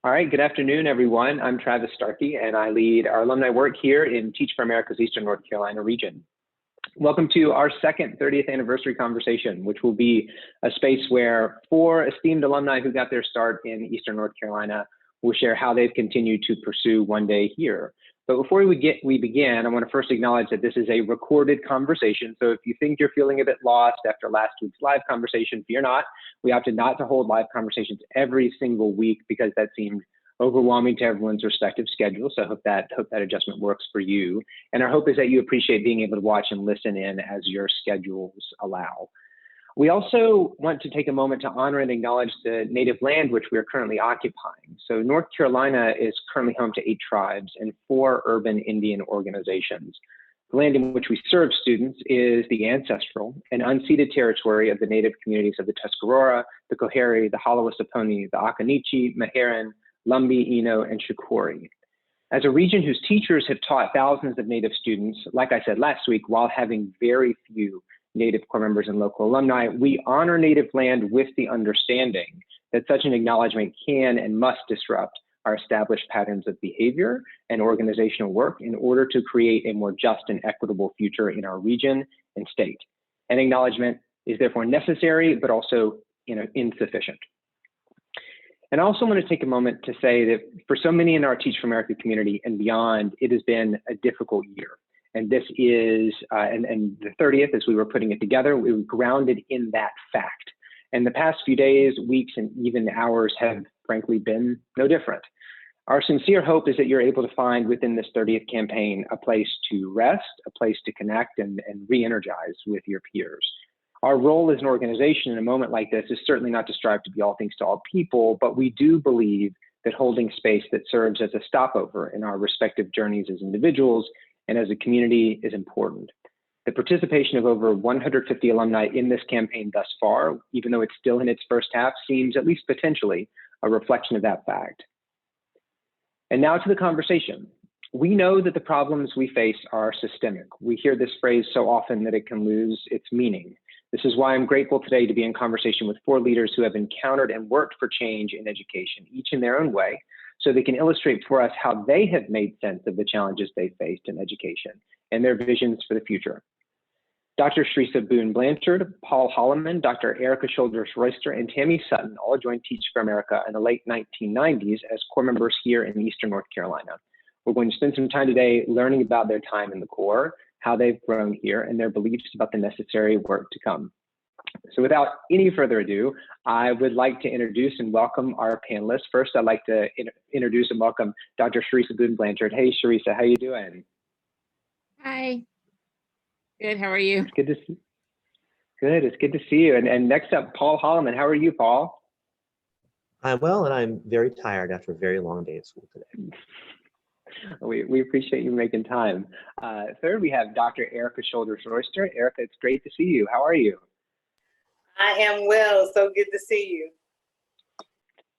All right, good afternoon, everyone. I'm Travis Starkey, and I lead our alumni work here in Teach for America's Eastern North Carolina region. Welcome to our second 30th anniversary conversation, which will be a space where 4 esteemed alumni who got their start in Eastern North Carolina will share how they've continued to pursue one day here. But before we begin, I want to first acknowledge that this is a recorded conversation. So if you think you're feeling a bit lost after last week's live conversation, fear not. We opted not to hold live conversations every single week because that seemed overwhelming to everyone's respective schedule. So I hope that adjustment works for you. And our hope is that you appreciate being able to watch and listen in as your schedules allow. We also want to take a moment to honor and acknowledge the native land which we are currently occupying. So North Carolina is currently home to 8 tribes and 4 urban Indian organizations. The land in which we serve students is the ancestral and unceded territory of the native communities of the Tuscarora, the Coharie, the Holloman, the Occaneechi, Meherrin, Lumbee, Eno, and Shakori. As a region whose teachers have taught thousands of Native students, like I said last week, while having very few Native Corps members and local alumni, we honor Native land with the understanding that such an acknowledgement can and must disrupt our established patterns of behavior and organizational work in order to create a more just and equitable future in our region and state. An acknowledgement is therefore necessary, but also insufficient. And I also want to take a moment to say that for so many in our Teach for America community and beyond, it has been a difficult year. And this is, and the 30th, as we were putting it together, we were grounded in that fact. And the past few days, weeks, and even hours have frankly been no different. Our sincere hope is that you're able to find within this 30th campaign a place to rest, a place to connect and re-energize with your peers. Our role as an organization in a moment like this is certainly not to strive to be all things to all people, but we do believe that holding space that serves as a stopover in our respective journeys as individuals and as a community is important. The participation of over 150 alumni in this campaign thus far, even though it's still in its first half, seems at least potentially a reflection of that fact. And now to the conversation. We know that the problems we face are systemic. We hear this phrase so often that it can lose its meaning. This is why I'm grateful today to be in conversation with 4 leaders who have encountered and worked for change in education, each in their own way, so they can illustrate for us how they have made sense of the challenges they faced in education and their visions for the future. Dr. Sheresa Blanchard, Paul Holloman, Dr. Erica Shoulders-Royster, and Tammy Sutton all joined Teach for America in the late 1990s as Corps members here in Eastern North Carolina. We're going to spend some time today learning about their time in the Corps, how they've grown here, and their beliefs about the necessary work to come. So without any further ado, I would like to introduce and welcome our panelists. First, I'd like to introduce and welcome Dr. Sheresa Blanchard. Hey, Sheresa, how you doing? Hi. Good, how are you? It's good to see. Good, it's good to see you. And next up, Paul Holloman. How are you, Paul? I'm well, and I'm very tired after a very long day at school today. We appreciate you making time. Third, we have Dr. Erica Shoulders-Royster. Erica, it's great to see you. How are you? I am well. So good to see you.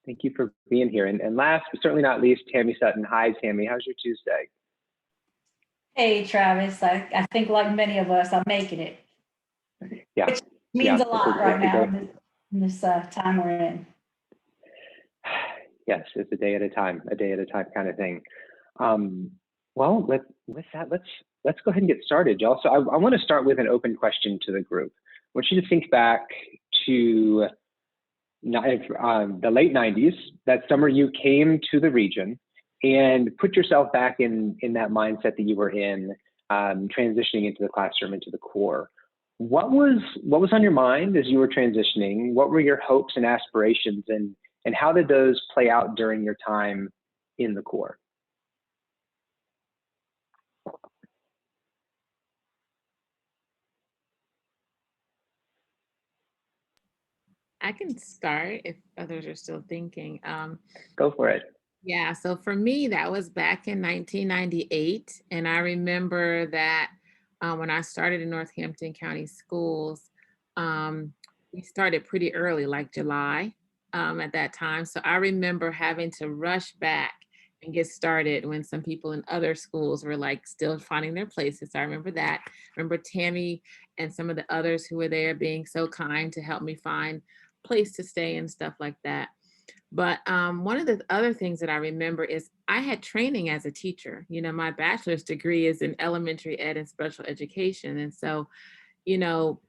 Thank you for being here. And last, but certainly not least, Tammy Sutton. Hi, Tammy. How's your Tuesday? Hey, Travis. I think like many of us, I'm making it. Yeah. Which means a lot right now in this time we're in. Yes, it's a day at a time kind of thing. Well, with that, let's go ahead and get started, y'all. So I want to start with an open question to the group. I want you to think back to the late 90s, that summer you came to the region, and put yourself back in that mindset that you were in, transitioning into the classroom, into the Corps. What was on your mind as you were transitioning? What were your hopes and aspirations, and how did those play out during your time in the Corps? I can start if others are still thinking. Go for it. Yeah, so for me, that was back in 1998. And I remember that when I started in Northampton County Schools, we started pretty early, like July at that time. So I remember having to rush back and get started when some people in other schools were like still finding their places. So I remember that. I remember Tammy and some of the others who were there being so kind to help me find place to stay and stuff like that. But one of the other things that I remember is I had training as a teacher. You know, my bachelor's degree is in elementary ed and special education. And so, you know,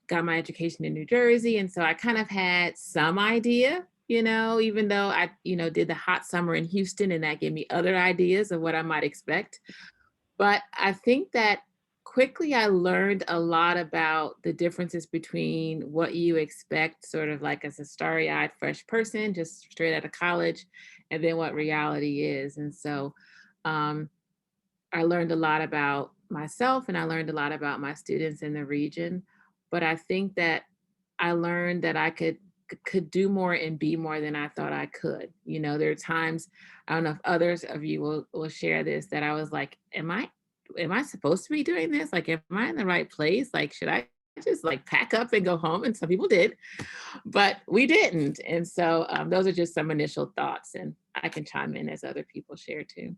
got my education in New Jersey. And so I kind of had some idea, you know, even though I, you know, did the hot summer in Houston and that gave me other ideas of what I might expect. But I think that quickly I learned a lot about the differences between what you expect, sort of like as a starry-eyed fresh person, just straight out of college, and then what reality is. And so I learned a lot about myself and I learned a lot about my students in the region. But I think that I learned that I could do more and be more than I thought I could. You know, there are times, I don't know if others of you will share this, that I was like, am I supposed to be doing this? Like, am I in the right place? Like, should I just like pack up and go home? And some people did, but we didn't. And so those are just some initial thoughts, and I can chime in as other people share too.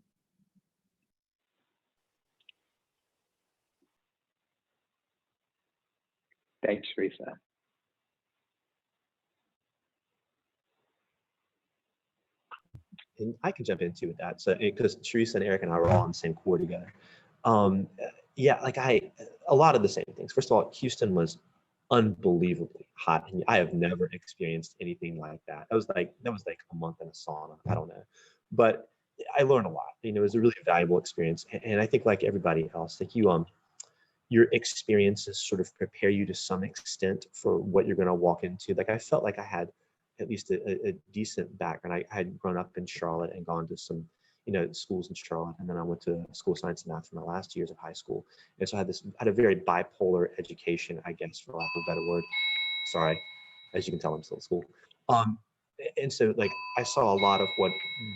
Thanks, Sheresa. And I can jump into that. So, because Sheresa and Eric and I were all in the same corps together. Yeah, like a lot of the same things. First of all, Houston was unbelievably hot, and I have never experienced anything like that. That was like a month in a sauna. I don't know, but I learned a lot. You know, it was a really valuable experience, and I think like everybody else, like your experiences sort of prepare you to some extent for what you're going to walk into. Like I felt like I had at least a decent background. I had grown up in Charlotte and gone to some, you know, schools in Charlotte, and then I went to school of science and math for my last years of high school. And so I had a very bipolar education, I guess, for lack of a better word. Sorry, as you can tell, I'm still in school. And so like I saw a lot of what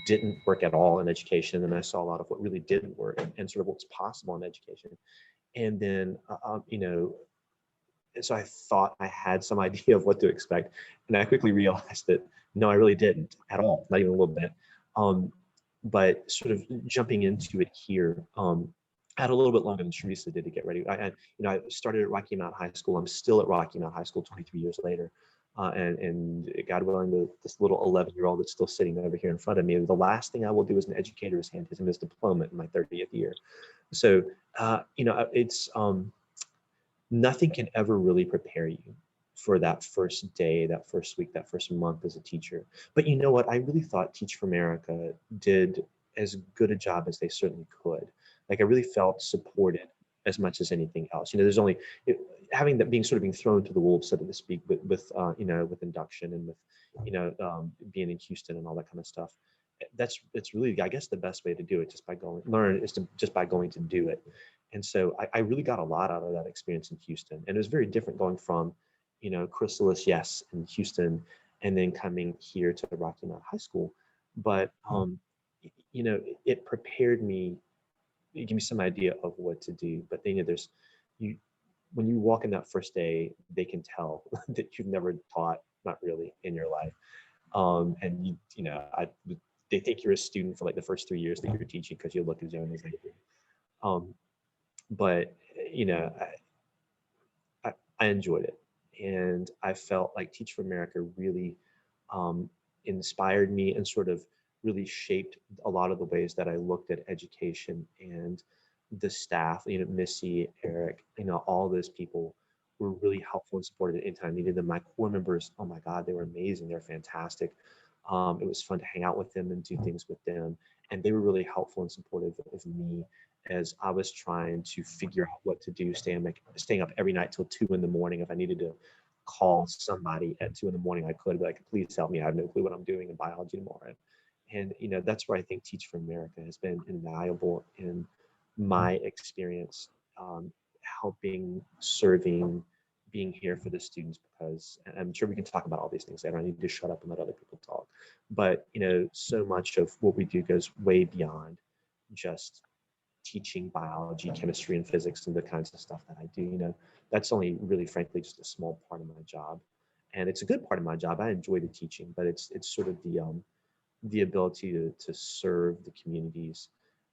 didn't work at all in education, and then I saw a lot of what really didn't work and sort of what's possible in education. And then, you know, and so I thought I had some idea of what to expect. And I quickly realized that, no, I really didn't at all, not even a little bit. But sort of jumping into it here, I had a little bit longer than Sheresa did to get ready. You know, I started at Rocky Mount High School. I'm still at Rocky Mount High School 23 years later. And God willing, this little 11-year-old that's still sitting over here in front of me, the last thing I will do as an educator is hand him his diploma in my 30th year. So, you know, it's nothing can ever really prepare you for that first day, that first week, that first month as a teacher. But you know what? I really thought Teach for America did as good a job as they certainly could. Like I really felt supported as much as anything else. You know, there's only having that being thrown to the wolves, so to speak, with you know, with induction and with, you know, being in Houston and all that kind of stuff. It's really, I guess, the best way to do it, just by going to do it. And so I really got a lot out of that experience in Houston. And it was very different going from, you know, Chrysalis, yes, in Houston, and then coming here to Rocky Mount High School. But, you know, it prepared me, it gave me some idea of what to do. But then, you know, when you walk in that first day, they can tell that you've never taught, not really, in your life. And you know, they think you're a student for like the first 3 years that you're teaching because you look as young as they do. But you know, I enjoyed it, and I felt like Teach for America really inspired me and sort of really shaped a lot of the ways that I looked at education. And the staff, you know, Missy, Eric, you know, all those people were really helpful and supportive at any time I needed them. My core members, oh my God, they were amazing. They're fantastic. It was fun to hang out with them and do things with them. And they were really helpful and supportive of me as I was trying to figure out what to do, staying up every night till 2 in the morning. If I needed to call somebody at 2 in the morning, I could be like, please help me. I have no clue what I'm doing in biology tomorrow. And, you know, that's where I think Teach for America has been invaluable in my experience, helping, serving, being here for the students, because I'm sure we can talk about all these things later. I need to shut up and let other people talk. But, you know, so much of what we do goes way beyond just teaching biology, chemistry, and physics, and the kinds of stuff that I do. You know, that's only really, frankly, just a small part of my job. And it's a good part of my job. I enjoy the teaching, but it's sort of the ability to serve the communities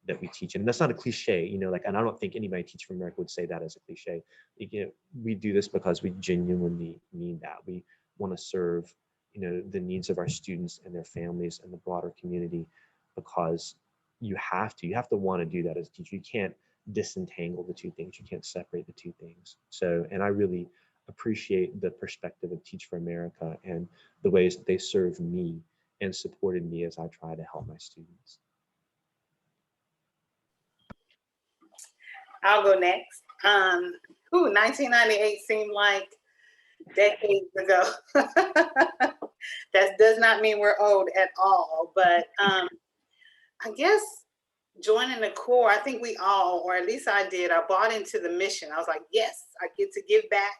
that we teach. And that's not a cliche, you know, like, and I don't think anybody Teach for America would say that as a cliche. You know, we do this because we genuinely mean that. We want to serve the needs of our students and their families and the broader community, because you have to want to do that as a teacher. You can't disentangle the two things. You can't separate the two things. So, and I really appreciate the perspective of Teach for America and the ways that they served me and supported me as I try to help my students. I'll go next. 1998 seemed like decades ago. That does not mean we're old at all, but I guess joining the Corps, I think we all, or at least I did, I bought into the mission. I was like, yes, I get to give back.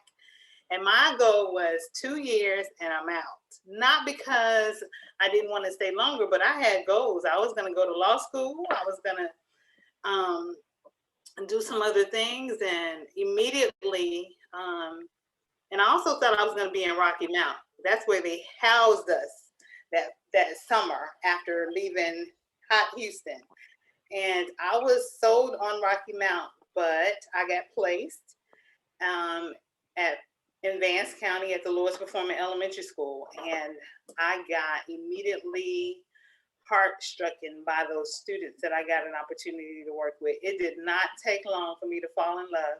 And my goal was 2 years and I'm out. Not because I didn't want to stay longer, but I had goals. I was going to go to law school. I was going to do some other things, and immediately, and I also thought I was going to be in Rocky Mount. That's where they housed us that summer after leaving hot Houston. And I was sold on Rocky Mount, but I got placed in Vance County at the lowest performing elementary school. And I got immediately heart-stricken by those students that I got an opportunity to work with. It did not take long for me to fall in love.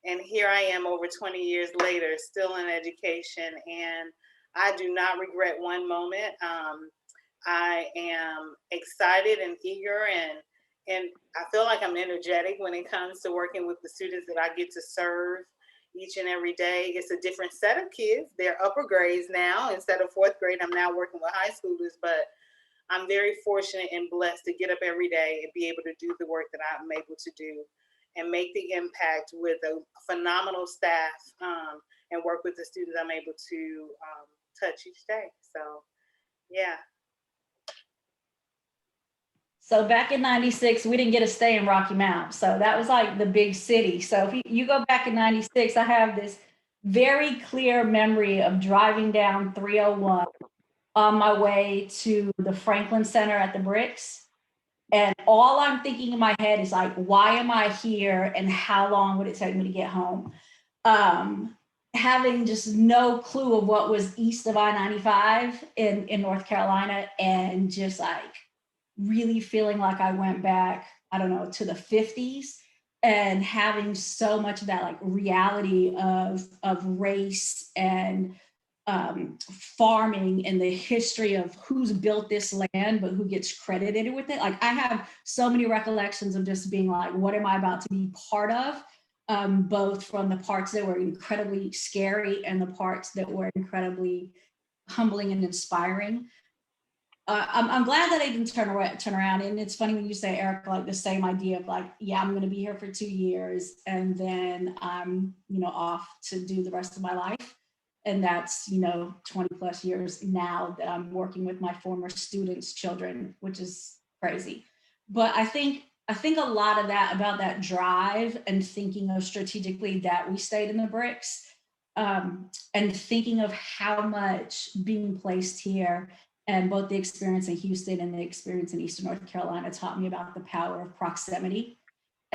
And here I am over 20 years later, still in education. And I do not regret one moment. I am excited and eager, and I feel like I'm energetic when it comes to working with the students that I get to serve each and every day. It's a different set of kids. They're upper grades now. Instead of fourth grade, I'm now working with high schoolers, but I'm very fortunate and blessed to get up every day and be able to do the work that I'm able to do and make the impact with a phenomenal staff, and work with the students I'm able to touch each day. So, yeah. So back in 96, we didn't get to stay in Rocky Mount. So that was like the big city. So if you go back in 96, I have this very clear memory of driving down 301 on my way to the Franklin Center at the Bricks. And all I'm thinking in my head is like, why am I here? And how long would it take me to get home? Having just no clue of what was east of I-95 in North Carolina, and just like really feeling like I went back, I don't know, to the 50s, and having so much of that like reality of race and farming and the history of who's built this land, but who gets credited with it. Like I have so many recollections of just being like, what am I about to be part of? Both from the parts that were incredibly scary and the parts that were incredibly humbling and inspiring. I'm glad that I didn't turn around. And it's funny when you say, Erica, like the same idea of like, yeah, I'm going to be here for 2 years and then I'm, off to do the rest of my life. And that's, 20 plus years now that I'm working with my former students' children, which is crazy. But I think a lot of that about that drive and thinking of strategically that we stayed in the Bricks, and thinking of how much being placed here and both the experience in Houston and the experience in Eastern North Carolina taught me about the power of proximity.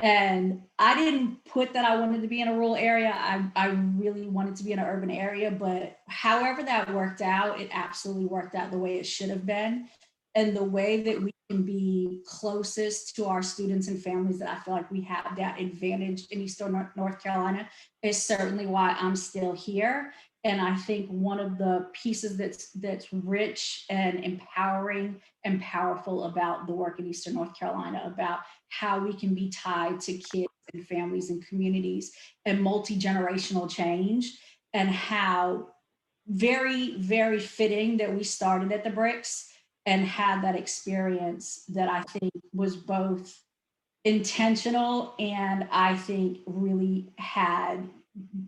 And I didn't put that I wanted to be in a rural area. I really wanted to be in an urban area, but however that worked out, it absolutely worked out the way it should have been. And the way that we can be closest to our students and families, that I feel like we have that advantage in Eastern North Carolina, is certainly why I'm still here. And I think one of the pieces that's rich and empowering and powerful about the work in Eastern North Carolina, about how we can be tied to kids and families and communities and multi-generational change, and how very, very fitting that we started at the Bricks and had that experience that I think was both intentional and I think really had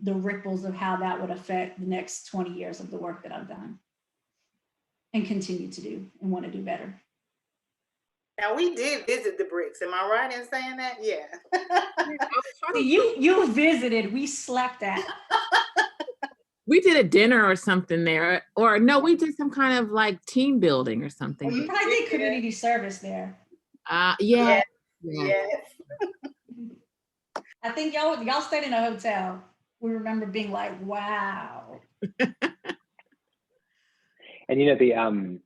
the ripples of how that would affect the next 20 years of the work that I've done and continue to do and want to do better. Now we did visit the Bricks. Am I right in saying that? Yeah. You visited, we slept at. We did a dinner or something there, or no, we did some kind of like team building or something. You probably did community service there. Yeah. Yes. I think y'all stayed in a hotel. We remember being like, wow. And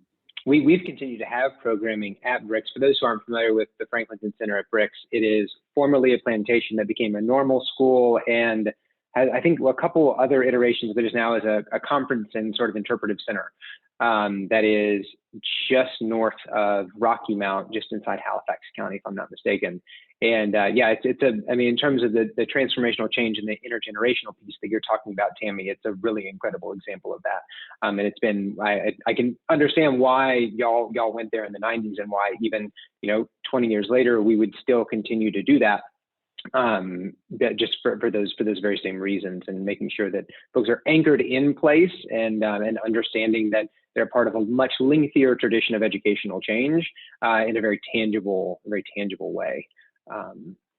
we've continued to have programming at Bricks. For those who aren't familiar with the Franklinton Center at Bricks, it is formerly a plantation that became a normal school and has, I think, a couple other iterations, but is now as a conference and sort of interpretive center that is just north of Rocky Mount, just inside Halifax County, if I'm not mistaken. And yeah, I mean, in terms of the transformational change in the intergenerational piece that you're talking about, Tammy, it's a really incredible example of that. And it's been, I can understand why y'all went there in the 90s and why even, 20 years later, we would still continue to do that. Just for those very same reasons, and making sure that folks are anchored in place and understanding that they're part of a much lengthier tradition of educational change in a very tangible way.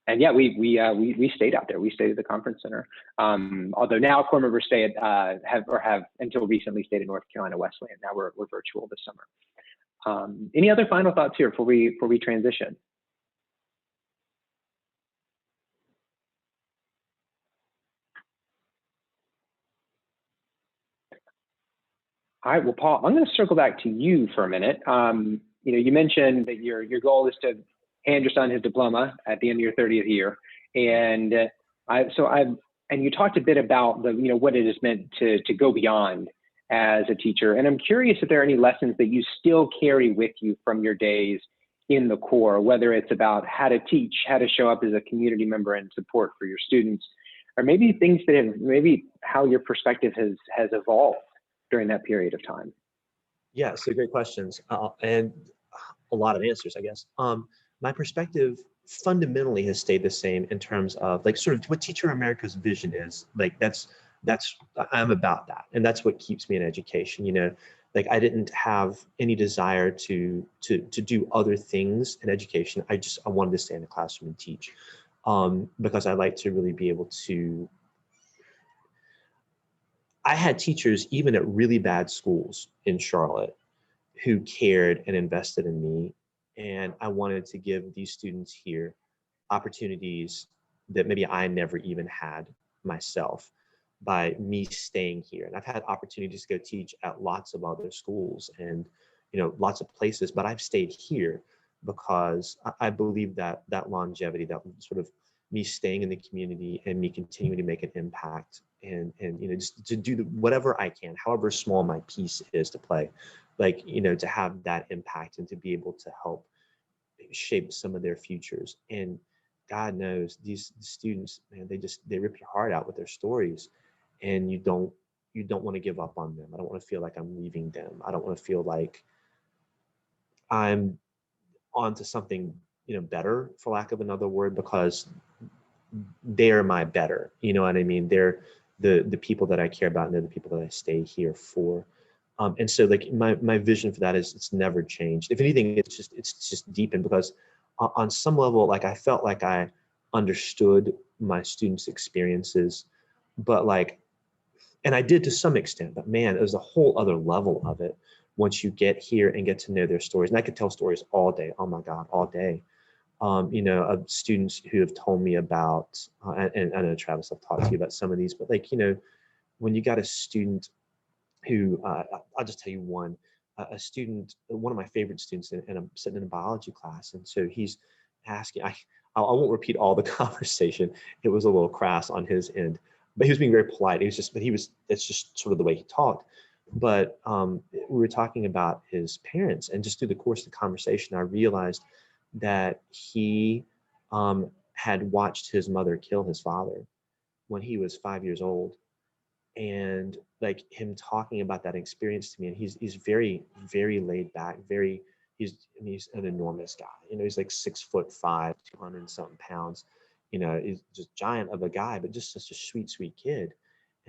And yeah, we stayed out there. We stayed at the conference center. Although now core members stay at have until recently stayed at North Carolina Wesleyan. Now we're virtual this summer. Any other final thoughts here before we transition? All right, well, Paul, I'm going to circle back to you for a minute. You mentioned that your goal is to hand your son his diploma at the end of your 30th year, and you talked a bit about what it has meant to go beyond as a teacher, and I'm curious if there are any lessons that you still carry with you from your days in the Corps, whether it's about how to teach, how to show up as a community member and support for your students, or maybe things that have how your perspective has evolved during that period of time. Yeah, so great questions and a lot of answers, I guess. My perspective fundamentally has stayed the same in terms of sort of what Teacher America's vision is. I'm about that, and that's what keeps me in education. I didn't have any desire to do other things in education. I wanted to stay in the classroom and teach because I like to really be able to. I had teachers, even at really bad schools in Charlotte, who cared and invested in me. And I wanted to give these students here opportunities that maybe I never even had myself by me staying here. And I've had opportunities to go teach at lots of other schools and, lots of places, but I've stayed here because I believe that longevity, that sort of me staying in the community and me continuing to make an impact and just to do whatever I can, however small my piece is to play, to have that impact and to be able to help shape some of their futures. And God knows these students, man, they rip your heart out with their stories, and you don't want to give up on them. I don't want to feel like I'm leaving them. I don't want to feel like I'm onto something, better, for lack of another word, because they're my better, you know what I mean? They're the people that I care about, and they're the people that I stay here for. And so my vision for that is it's never changed. If anything, it's just deepened, because on some level, I felt like I understood my students' experiences, but and I did to some extent, but man, there's a whole other level of it once you get here and get to know their stories. And I could tell stories all day. Oh my God, all day. Of students who have told me about, and I know, Travis, I've talked to you about some of these, but when you got a student who, I'll just tell you one, a student, one of my favorite students, and I'm sitting in a biology class. And so he's asking, I won't repeat all the conversation. It was a little crass on his end, but he was being very polite. That's just sort of the way he talked. But we were talking about his parents, and just through the course of the conversation, I realized that he had watched his mother kill his father when he was 5 years old. And him talking about that experience to me, and he's very, very laid back, he's an enormous guy. He's 6'5", 200 and something pounds. He's just giant of a guy, but just such a sweet, sweet kid.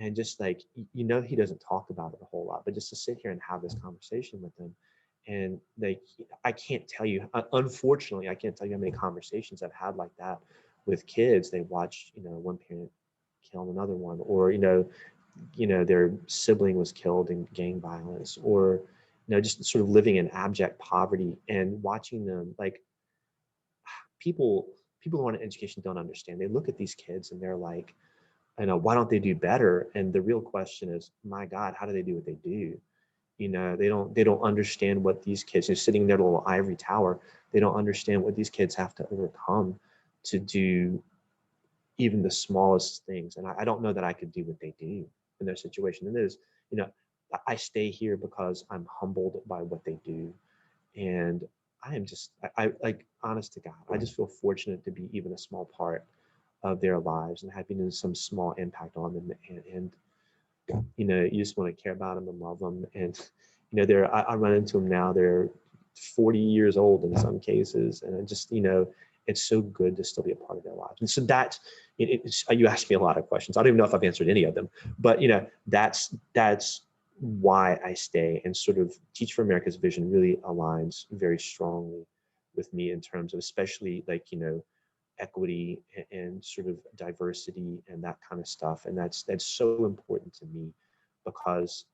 And just he doesn't talk about it a whole lot, but just to sit here and have this conversation with him. And I can't tell you, unfortunately, I can't tell you how many conversations I've had like that with kids. They watch, one parent kill another one, or, their sibling was killed in gang violence, or, just sort of living in abject poverty, and watching them, people who want an education don't understand. They look at these kids and they're like, why don't they do better? And the real question is, my God, how do they do what they do? You know, they don't understand what these kids are sitting in their little ivory tower. They don't understand what these kids have to overcome to do even the smallest things. And I don't know that I could do what they do in their situation. And it is, you know, I stay here because I'm humbled by what they do. And I am just, I like, honest to God, I just feel fortunate to be even a small part of their lives and having some small impact on them. And you know, you just want to care about them and love them. And, you know, I run into them now, they're 40 years old in some cases. And I just, you know, it's so good to still be a part of their lives. And so that, you asked me a lot of questions. I don't even know if I've answered any of them, but, you know, that's why I stay. And sort of Teach for America's vision really aligns very strongly with me in terms of, especially like, you know, equity and sort of diversity and that kind of stuff. And that's so important to me because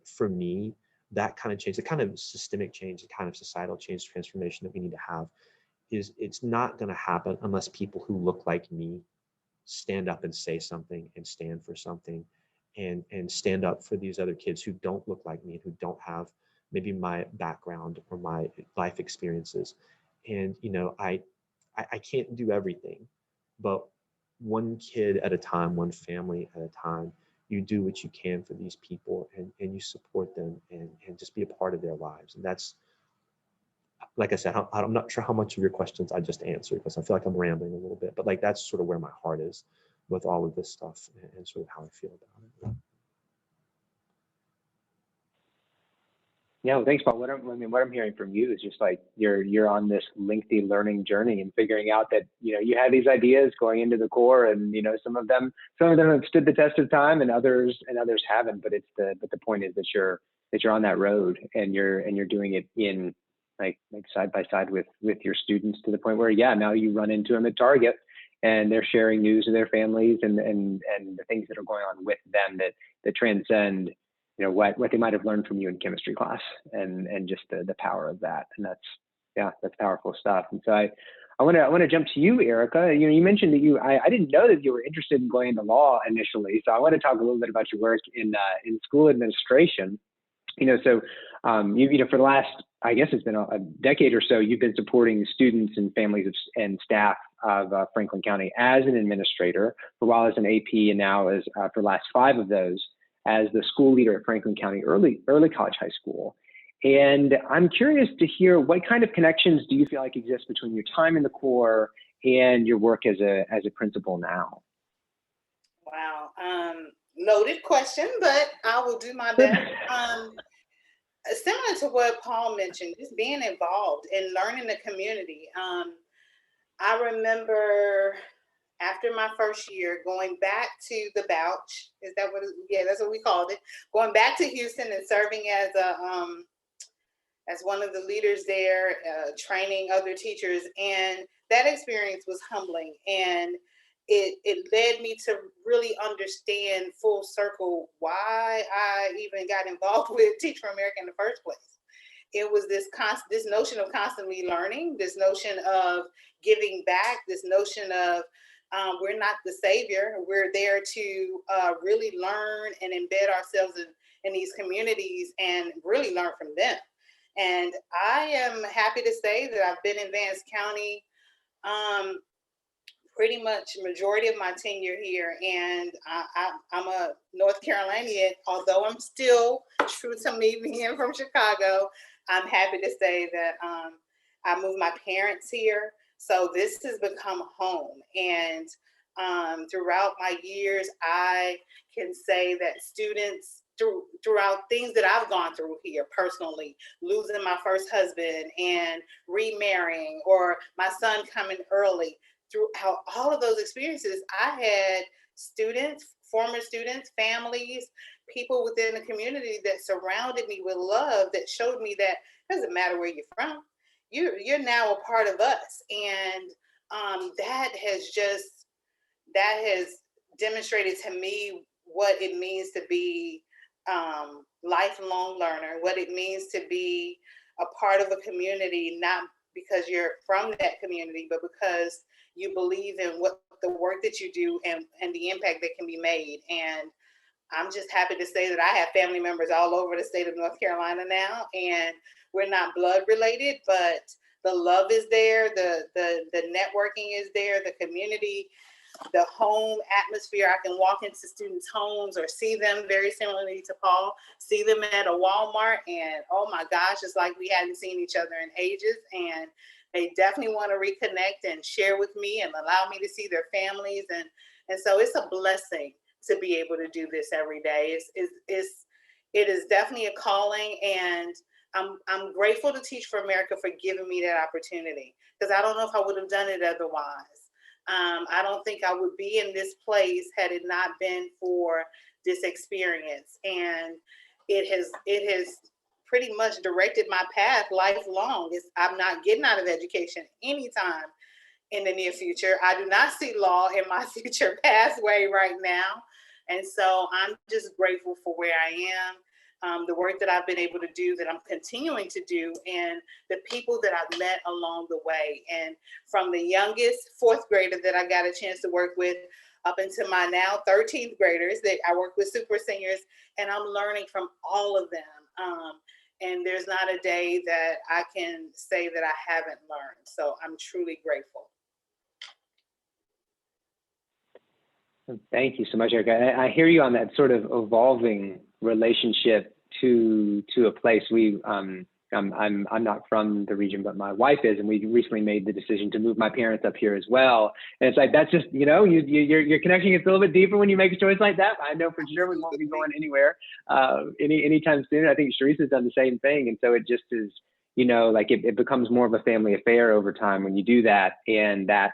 for me, that kind of change, the kind of systemic change, the kind of societal change, transformation that we need to have it's not going to happen unless people who look like me stand up and say something and stand for something and stand up for these other kids who don't look like me, who don't have maybe my background or my life experiences. And, you know, I can't do everything, but one kid at a time, one family at a time, you do what you can for these people and you support them and just be a part of their lives. And that's, like I said, I'm not sure how much of your questions I just answered because I feel like I'm rambling a little bit, but like that's sort of where my heart is with all of this stuff and sort of how I feel about it. Yeah, well, thanks, Paul. What I'm hearing from you is just like you're on this lengthy learning journey and figuring out that, you know, you have these ideas going into the core, and, you know, some of them have stood the test of time, and others haven't. But the point is that you're on that road, and you're doing it in like side by side with your students, to the point where, yeah, now you run into them at Target and they're sharing news of their families and the things that are going on with them that transcend, you know, what they might have learned from you in chemistry class, and just the power of that. And that's powerful stuff. And so I want to jump to you, Erica. You know, you mentioned that I didn't know that you were interested in going into law initially. So I want to talk a little bit about your work in school administration. You know, so you know, for the last, I guess it's been a decade or so, you've been supporting students and families and staff of Franklin County as an administrator, for a while as an AP, and now as for the last 5 of those as the school leader at Franklin County Early College High School. And I'm curious to hear, what kind of connections do you feel like exist between your time in the Corps and your work as a principal now? Wow, loaded question, but I will do my best. Similar to what Paul mentioned, just being involved and learning the community. I remember after my first year going back to the Bouch, is that what? Yeah, that's what we called it. Going back to Houston and serving as one of the leaders there, training other teachers, and that experience was humbling, and it led me to really understand full circle why I even got involved with Teach for America in the first place. It was this notion of constantly learning, this notion of giving back, this notion of we're not the savior. We're there to really learn and embed ourselves in these communities and really learn from them. And I am happy to say that I've been in Vance County pretty much majority of my tenure here, and I'm a North Carolinian, although I'm still true to me being from Chicago. I'm happy to say that I moved my parents here, so this has become home. And throughout my years, I can say that students throughout things that I've gone through here personally, losing my first husband and remarrying, or my son coming early, throughout all of those experiences, I had students, former students, families, people within the community that surrounded me with love, that showed me that it doesn't matter where you're from, you're now a part of us. And that has demonstrated to me what it means to be lifelong learner, what it means to be a part of a community, not because you're from that community, but because you believe in what the work that you do and the impact that can be made. And I'm just happy to say that I have family members all over the state of North Carolina now, and we're not blood related, but the love is there, the networking is there, the community, the home atmosphere. I can walk into students' homes or see them, very similarly to Paul, see them at a Walmart, and oh my gosh, it's like we hadn't seen each other in ages, and they definitely want to reconnect and share with me and allow me to see their families, and so it's a blessing to be able to do this every day. It is definitely a calling, and I'm grateful to Teach for America for giving me that opportunity, because I don't know if I would have done it otherwise. I don't think I would be in this place had it not been for this experience, and it has pretty much directed my path lifelong. I'm not getting out of education anytime in the near future. I do not see law in my future pathway right now. And so I'm just grateful for where I am, the work that I've been able to do, that I'm continuing to do, and the people that I've met along the way. And from the youngest fourth grader that I got a chance to work with up into my now 13th graders that I work with, super seniors, and I'm learning from all of them. And there's not a day that I can say that I haven't learned. So I'm truly grateful. Thank you so much, Erica. I hear you on that sort of evolving relationship to a place. I'm not from the region, but my wife is, and we recently made the decision to move my parents up here as well. And it's like, that's just, your connection gets a little bit deeper when you make a choice like that. I know for sure we won't be going anywhere anytime soon. I think Sheresa's done the same thing, and so it just is, like it becomes more of a family affair over time when you do that, and that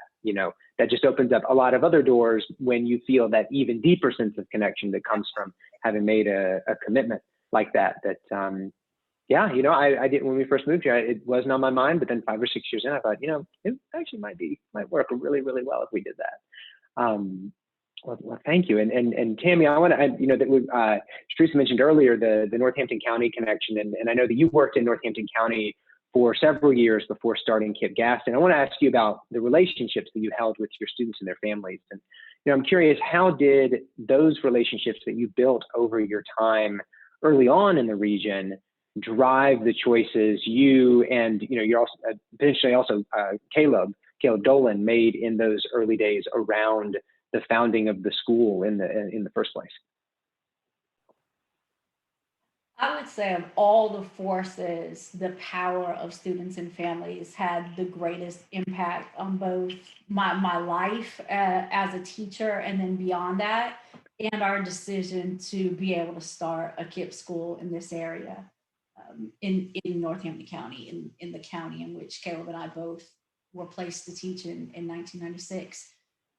that just opens up a lot of other doors when you feel that even deeper sense of connection that comes from having made a commitment like that. I did when we first moved here, it wasn't on my mind, but then 5 or 6 years in, I thought, it actually might work really, really well if we did that. Well, thank you. And Tammy, I want to, Sheresa mentioned earlier the Northampton County connection, and I know that you worked in Northampton County for several years before starting Kip Gaston. I want to ask you about the relationships that you held with your students and their families. And I'm curious, how did those relationships that you built over your time early on in the region drive the choices you and you're also eventually also Caleb Dolan made in those early days around the founding of the school in the first place? I would say of all the forces, the power of students and families had the greatest impact on both my life as a teacher, and then beyond that, and our decision to be able to start a KIPP school in this area, in Northampton County, in the county in which Caleb and I both were placed to teach in 1996.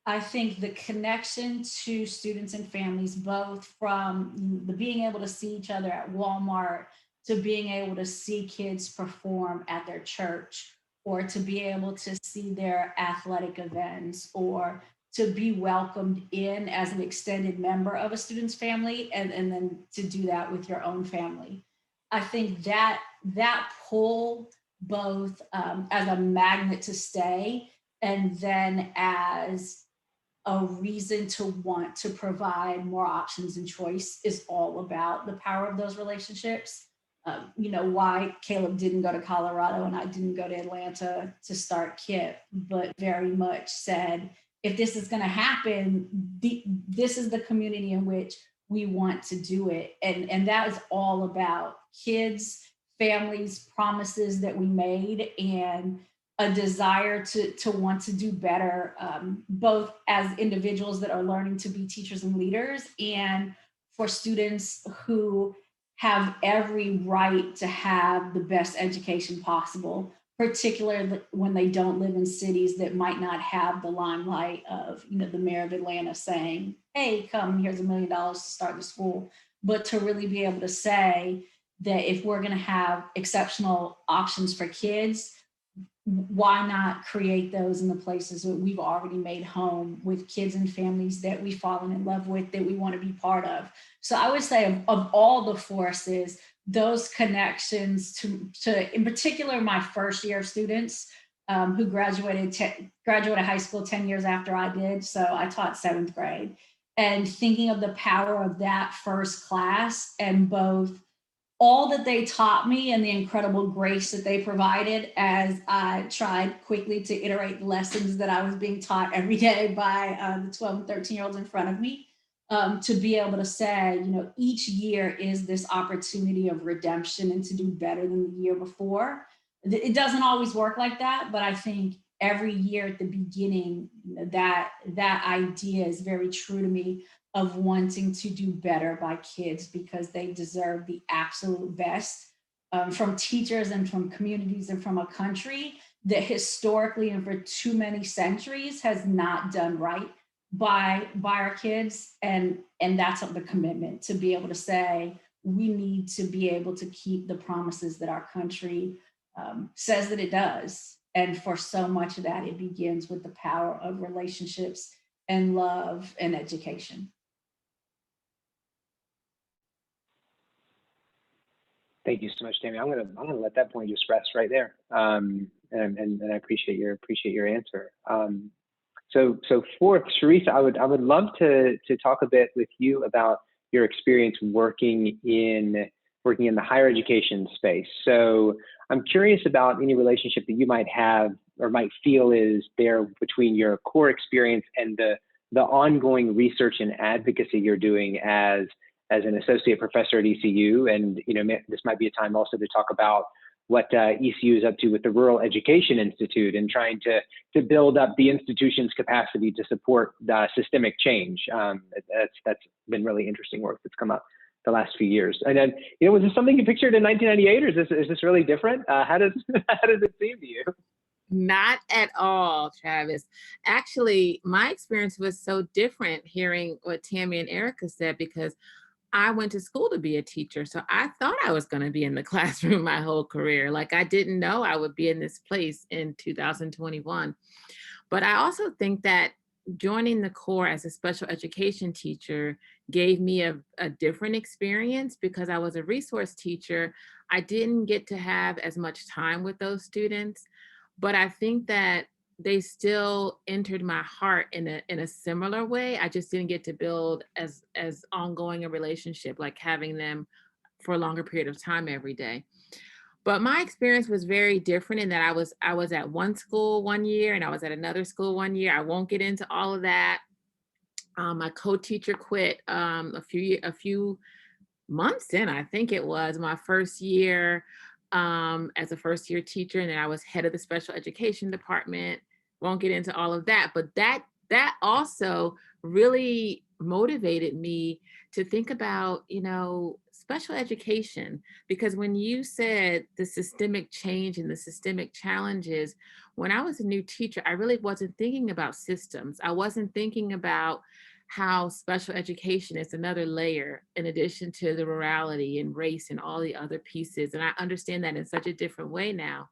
I think the connection to students and families, both from the being able to see each other at Walmart, to being able to see kids perform at their church, or to be able to see their athletic events, or to be welcomed in as an extended member of a student's family, and then to do that with your own family. I think that pull, both as a magnet to stay, and then as a reason to want to provide more options and choice, is all about the power of those relationships. Why Caleb didn't go to Colorado and I didn't go to Atlanta to start KIPP, but very much said, if this is going to happen, this is the community in which we want to do it. And that is all about kids, families, promises that we made, and a desire to want to do better, both as individuals that are learning to be teachers and leaders, and for students who have every right to have the best education possible, particularly when they don't live in cities that might not have the limelight of, the mayor of Atlanta saying, hey, come, here's $1 million to start the school. But to really be able to say that if we're going to have exceptional options for kids, why not create those in the places that we've already made home, with kids and families that we've fallen in love with, that we want to be part of. So I would say of all the forces, those connections to in particular, my first year students who graduated high school 10 years after I did. So I taught 7th grade. and thinking of the power of that first class and both all that they taught me and the incredible grace that they provided as I tried quickly to iterate the lessons that I was being taught every day by the 12 and 13-year-olds in front of me, to be able to say, each year is this opportunity of redemption and to do better than the year before. It doesn't always work like that, but I think every year at the beginning, that idea is very true to me, of wanting to do better by kids because they deserve the absolute best, from teachers and from communities and from a country that historically and for too many centuries has not done right by our kids. And that's the commitment, to be able to say, we need to be able to keep the promises that our country says that it does. And for so much of that, it begins with the power of relationships and love and education. Thank you so much, Tammy. I'm gonna let that point just rest right there. And I appreciate your answer. So fourth, Sheresa, I would love to talk a bit with you about your experience working in the higher education space. So I'm curious about any relationship that you might have or might feel is there between your core experience and the ongoing research and advocacy you're doing as an associate professor at ECU. And this might be a time also to talk about what ECU is up to with the Rural Education Institute and trying to build up the institution's capacity to support systemic change. That's been really interesting work that's come up the last few years. And then, was this something you pictured in 1998, or is this really different? How does it seem to you? Not at all, Travis. Actually, my experience was so different hearing what Tammy and Erica said, because I went to school to be a teacher. So I thought I was going to be in the classroom my whole career. Like, I didn't know I would be in this place in 2021. But I also think that joining the Corps as a special education teacher gave me a different experience, because I was a resource teacher. I didn't get to have as much time with those students, but I think that they still entered my heart in a similar way. I just didn't get to build as ongoing a relationship, like having them for a longer period of time every day. But my experience was very different in that I was at one school one year and I was at another school one year. I won't get into all of that. My co-teacher quit a few months in, I think it was my first year as a first year teacher, and then I was head of the special education department. Won't get into all of that, but that also really motivated me to think about, special education, because when you said the systemic change and the systemic challenges, when I was a new teacher, I really wasn't thinking about systems. I wasn't thinking about how special education is another layer in addition to the rurality and race and all the other pieces. And I understand that in such a different way now.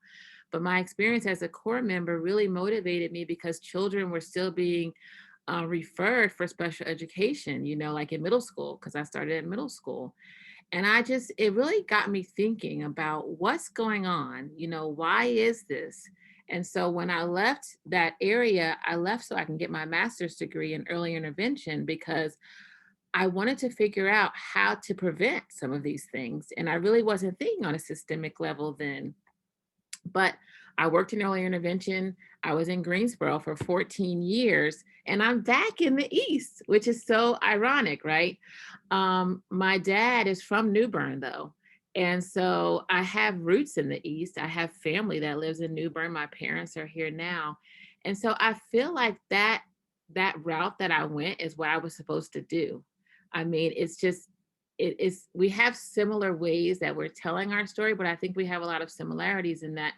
But my experience as a Corps member really motivated me, because children were still being referred for special education, like in middle school, because I started at middle school. And it really got me thinking about what's going on, why is this? And so when I left that area, I left so I can get my master's degree in early intervention, because I wanted to figure out how to prevent some of these things. And I really wasn't thinking on a systemic level then. But I worked in early intervention. I was in Greensboro for 14 years, and I'm back in the East, which is so ironic, right? My dad is from New Bern, though. And so I have roots in the East. I have family that lives in New Bern. My parents are here now. And so I feel like that route that I went is what I was supposed to do. I mean, we have similar ways that we're telling our story, but I think we have a lot of similarities in that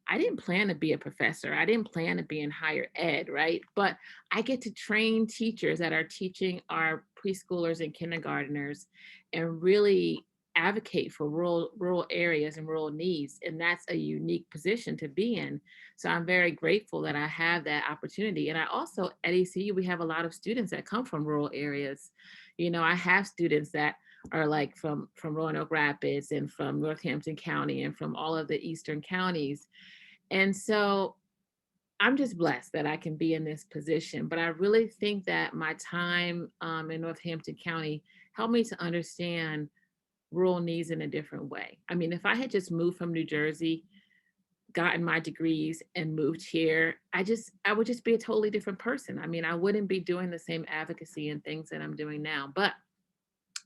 I didn't plan to be a professor. I didn't plan to be in higher ed, right? But I get to train teachers that are teaching our preschoolers and kindergarteners and really advocate for rural areas and rural needs. And that's a unique position to be in. So I'm very grateful that I have that opportunity. And I also, at ECU, we have a lot of students that come from rural areas. I have students that are like from Roanoke Rapids and from Northampton County and from all of the eastern counties. And so I'm just blessed that I can be in this position, but I really think that my time in Northampton County helped me to understand rural needs in a different way. I mean, if I had just moved from New Jersey, gotten my degrees and moved here, I would just be a totally different person. I mean, I wouldn't be doing the same advocacy and things that I'm doing now. But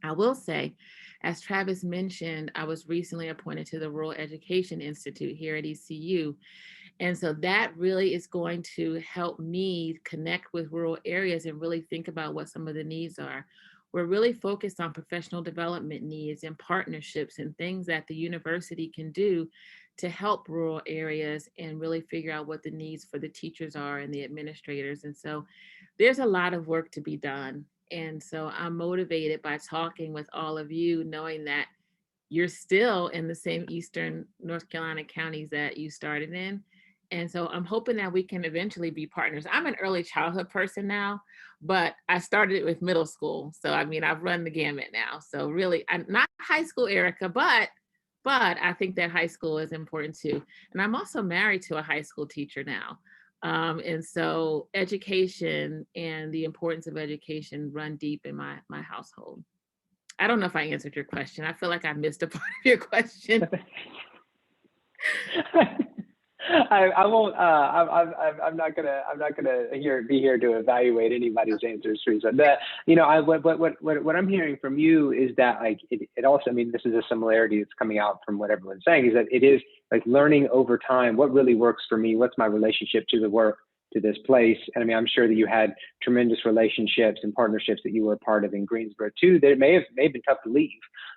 I will say, as Travis mentioned, I was recently appointed to the Rural Education Institute here at ECU. And so that really is going to help me connect with rural areas and really think about what some of the needs are. We're really focused on professional development needs and partnerships and things that the university can do to help rural areas and really figure out what the needs for the teachers are and the administrators. And so there's a lot of work to be done. And so I'm motivated by talking with all of you, knowing that you're still in the same Eastern North Carolina counties that you started in. And so I'm hoping that we can eventually be partners. I'm an early childhood person now, but I started it with middle school. So I mean, I've run the gamut now. So really, I'm not high school Erica, but I think that high school is important too. And I'm also married to a high school teacher now. And so education and the importance of education run deep in my household. I don't know if I answered your question. I feel like I missed a part of your question. I won't. I'm not gonna be here to evaluate anybody's answers, Sheresa. What I'm hearing from you is that like it also. I mean, this is a similarity that's coming out from what everyone's saying. Is that it is like learning over time what really works for me. What's my relationship to the work, to this place? And I mean, I'm sure that you had tremendous relationships and partnerships that you were a part of in Greensboro too. That it may have been tough to leave.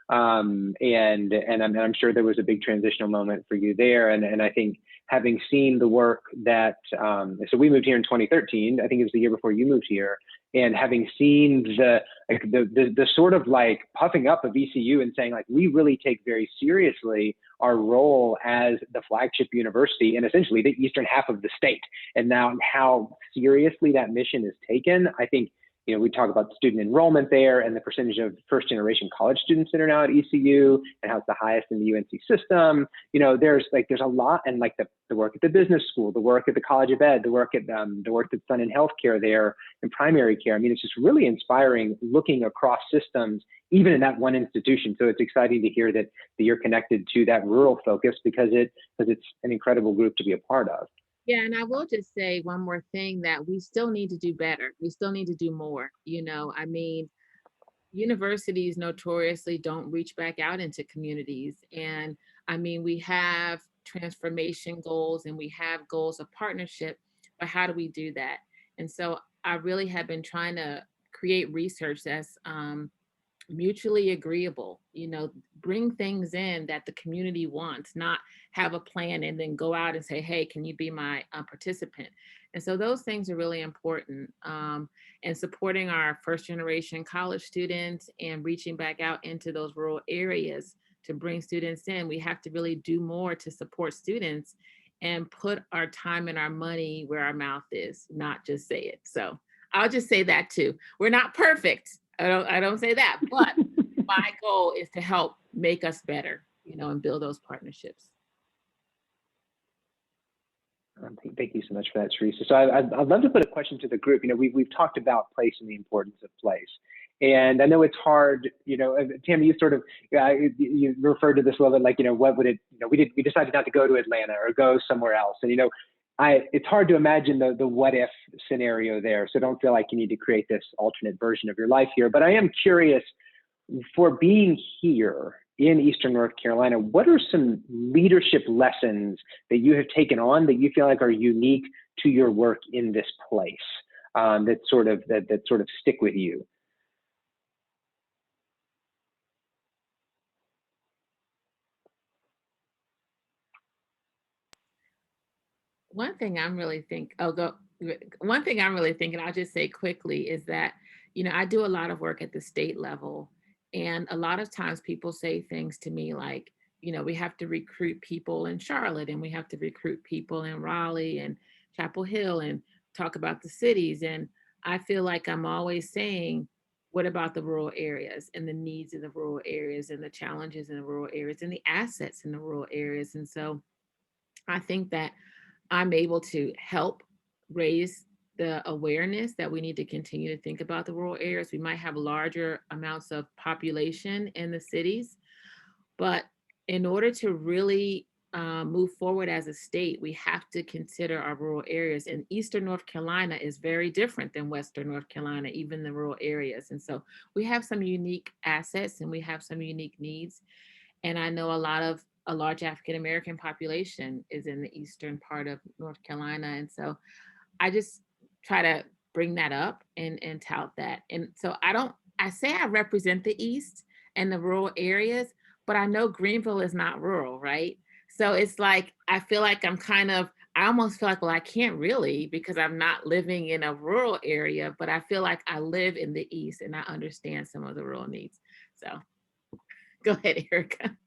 And I'm sure there was a big transitional moment for you there. And I think, having seen the work that, so we moved here in 2013, I think it was the year before you moved here, and having seen the sort of like puffing up of ECU and saying like, we really take very seriously our role as the flagship university in essentially the eastern half of the state. And now how seriously that mission is taken, I think, you know, we talk about student enrollment there and the percentage of first generation college students that are now at ECU and how it's the highest in the UNC system. You know, there's a lot, and like the work at the business school, the work at the College of Ed, the work that's done in healthcare there and primary care. I mean, it's just really inspiring looking across systems, even in that one institution. So it's exciting to hear that you're connected to that rural focus because it's an incredible group to be a part of. Yeah, and I will just say one more thing, that we still need to do better. We still need to do more. You know, I mean, universities notoriously don't reach back out into communities. And I mean, we have transformation goals and we have goals of partnership, but how do we do that? And so I really have been trying to create research that's mutually agreeable, you know, bring things in that the community wants, not have a plan and then go out and say, hey, can you be my participant? And so those things are really important. And supporting our first generation college students and reaching back out into those rural areas to bring students in, we have to really do more to support students and put our time and our money where our mouth is, not just say it. So I'll just say that too. We're not perfect. I don't say that, but my goal is to help make us better, you know, and build those partnerships. Thank you so much for that, Sheresa. So I'd love to put a question to the group. You know, we've talked about place and the importance of place. And I know it's hard, you know, Tammy, you sort of, you referred to this a little bit like, you know, what would it, you know, we decided not to go to Atlanta or go somewhere else. And, you know, it's hard to imagine the what if scenario there. So don't feel like you need to create this alternate version of your life here. But I am curious, for being here in Eastern North Carolina, what are some leadership lessons that you have taken on that you feel like are unique to your work in this place, that sort of stick with you? One thing I'm really thinking, I'll just say quickly, is that, you know, I do a lot of work at the state level. And a lot of times people say things to me like, you know, we have to recruit people in Charlotte and we have to recruit people in Raleigh and Chapel Hill and talk about the cities. And I feel like I'm always saying, what about the rural areas and the needs of the rural areas and the challenges in the rural areas and the assets in the rural areas? And so I think that I'm able to help raise the awareness that we need to continue to think about the rural areas. We might have larger amounts of population in the cities, but in order to really move forward as a state, we have to consider our rural areas. And Eastern North Carolina is very different than Western North Carolina, even the rural areas. And so we have some unique assets and we have some unique needs. And I know a large African American population is in the eastern part of North Carolina. And so I just try to bring that up and tout that. And so I say I represent the East and the rural areas, but I know Greenville is not rural, right? So it's like, I feel like I almost feel like, well, I can't really because I'm not living in a rural area, but I feel like I live in the East and I understand some of the rural needs. So go ahead, Erica.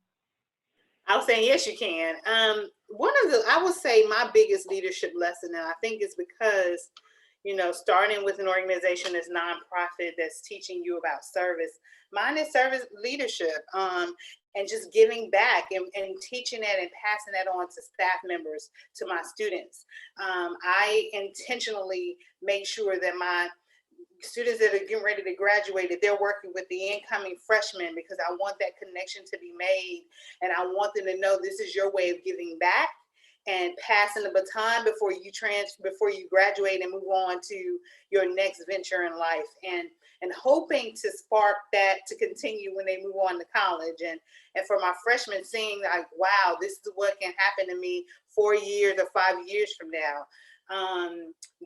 I was saying, yes, you can. I would say my biggest leadership lesson, and I think it's because, starting with an organization that's nonprofit that's teaching you about service, mine is service leadership, and just giving back and teaching that and passing that on to staff members, to my students. I intentionally make sure that my students that are getting ready to graduate, that they're working with the incoming freshmen, because I want that connection to be made. And I want them to know this is your way of giving back and passing the baton before you graduate and move on to your next venture in life. And hoping to spark that to continue when they move on to college. And for my freshmen, seeing like, wow, this is what can happen to me 4 years or 5 years from now.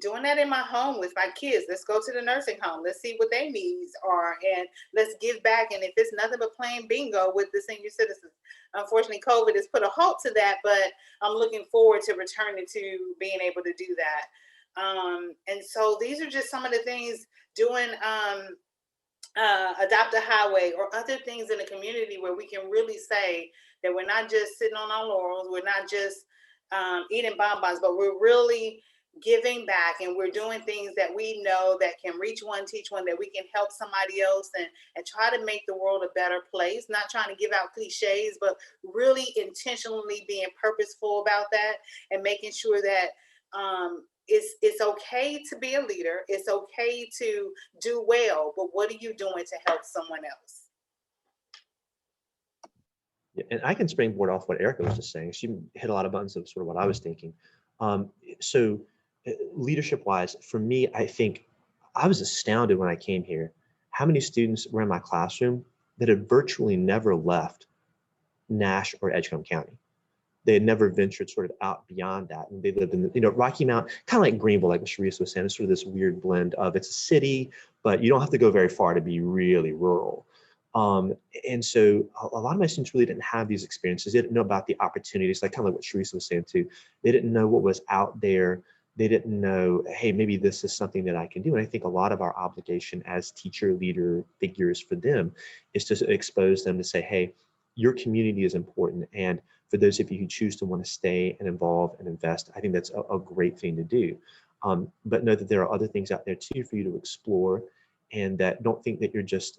Doing that in my home with my kids. Let's go to the nursing home. Let's see what their needs are and let's give back. And if it's nothing but playing bingo with the senior citizens, unfortunately, COVID has put a halt to that, but I'm looking forward to returning to being able to do that. And so these are just some of the things, doing Adopt a Highway or other things in the community where we can really say that we're not just sitting on our laurels, we're not just eating bonbons, but we're really giving back, and we're doing things that we know that can reach one, teach one, that we can help somebody else and try to make the world a better place. Not trying to give out cliches, but really intentionally being purposeful about that and making sure that it's okay to be a leader. It's okay to do well, but what are you doing to help someone else? Yeah, and I can springboard off what Erica was just saying. She hit a lot of buttons of sort of what I was thinking. So leadership-wise, for me, I think I was astounded when I came here how many students were in my classroom that had virtually never left Nash or Edgecombe County. They had never ventured sort of out beyond that. And they lived in the, Rocky Mount, kind of like Greenville, like what Sheresa was saying, it's sort of this weird blend of it's a city, but you don't have to go very far to be really rural. And so a lot of my students really didn't have these experiences. They didn't know about the opportunities, like kind of like what Sheresa was saying too. They didn't know what was out there. They didn't know, hey, maybe this is something that I can do. And I think a lot of our obligation as teacher leader figures for them is to expose them to say, hey, your community is important. And for those of you who choose to want to stay and involve and invest, I think that's a great thing to do. But know that there are other things out there too for you to explore, and that don't think that you're just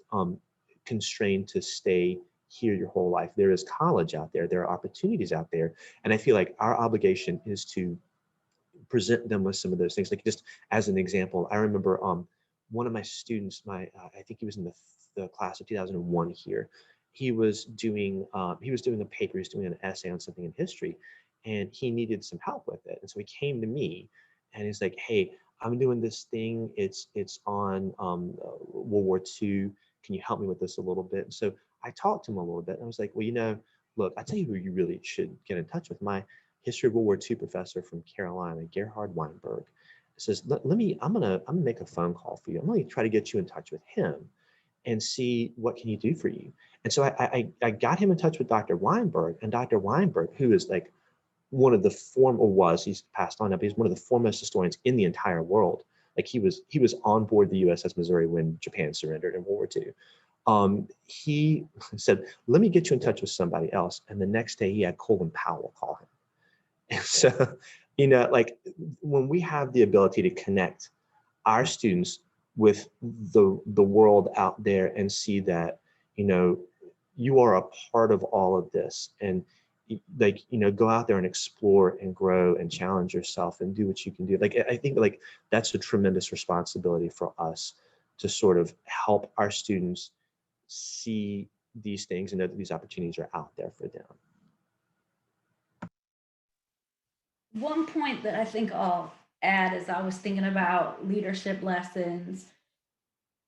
constrained to stay here your whole life. There is college out there. There are opportunities out there. And I feel like our obligation is to present them with some of those things. Like just as an example, I remember one of my students, I think he was in the class of 2001 here. He was doing a paper, he was doing an essay on something in history, and he needed some help with it. And so he came to me and he's like, hey, I'm doing this thing. It's on World War II. Can you help me with this a little bit? And so I talked to him a little bit and I was like, well, look, I tell you who you really should get in touch with. My history of World War II professor from Carolina, Gerhard Weinberg, says, I'm gonna make a phone call for you. I'm gonna try to get you in touch with him and see what can he do for you. And so I got him in touch with Dr. Weinberg, and Dr. Weinberg, who is like one of the he's passed on up, he's one of the foremost historians in the entire world. Like he was on board the USS Missouri when Japan surrendered in World War II. He said, let me get you in touch with somebody else. And the next day he had Colin Powell call him. And so, like when we have the ability to connect our students with the world out there and see that, you are a part of all of this. And like, go out there and explore and grow and challenge yourself and do what you can do. Like, I think like that's a tremendous responsibility for us to sort of help our students see these things and know that these opportunities are out there for them. One point that I think I'll add as I was thinking about leadership lessons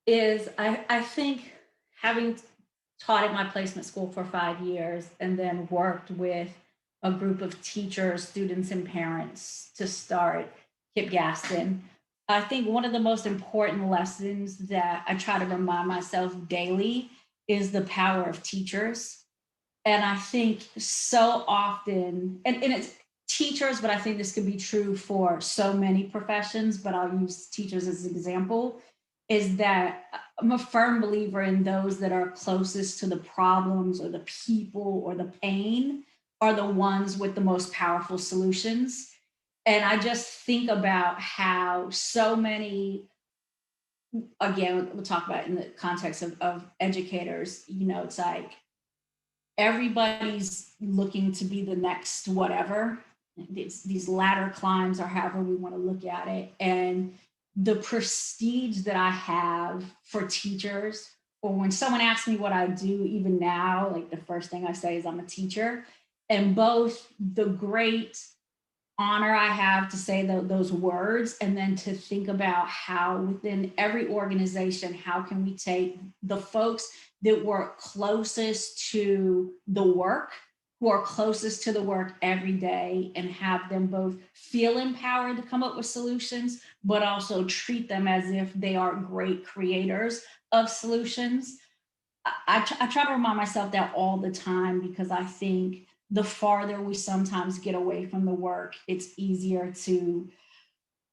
is I think having taught at my placement school for 5 years and then worked with a group of teachers, students, and parents to start Kip Gaston, I think one of the most important lessons that I try to remind myself daily is the power of teachers. And I think so often, and it's teachers, but I think this could be true for so many professions, but I'll use teachers as an example, is that I'm a firm believer in those that are closest to the problems or the people or the pain are the ones with the most powerful solutions. And I just think about how so many, again, we'll talk about in the context of educators, it's like everybody's looking to be the next whatever, these ladder climbs or however we want to look at it. And the prestige that I have for teachers, or when someone asks me what I do, even now, like the first thing I say is I'm a teacher, and both the great honor I have to say those words, and then to think about how within every organization, how can we take the folks that work closest to the work, who are closest to the work every day, and have them both feel empowered to come up with solutions, but also treat them as if they are great creators of solutions. I try to remind myself that all the time, because I think the farther we sometimes get away from the work, it's easier to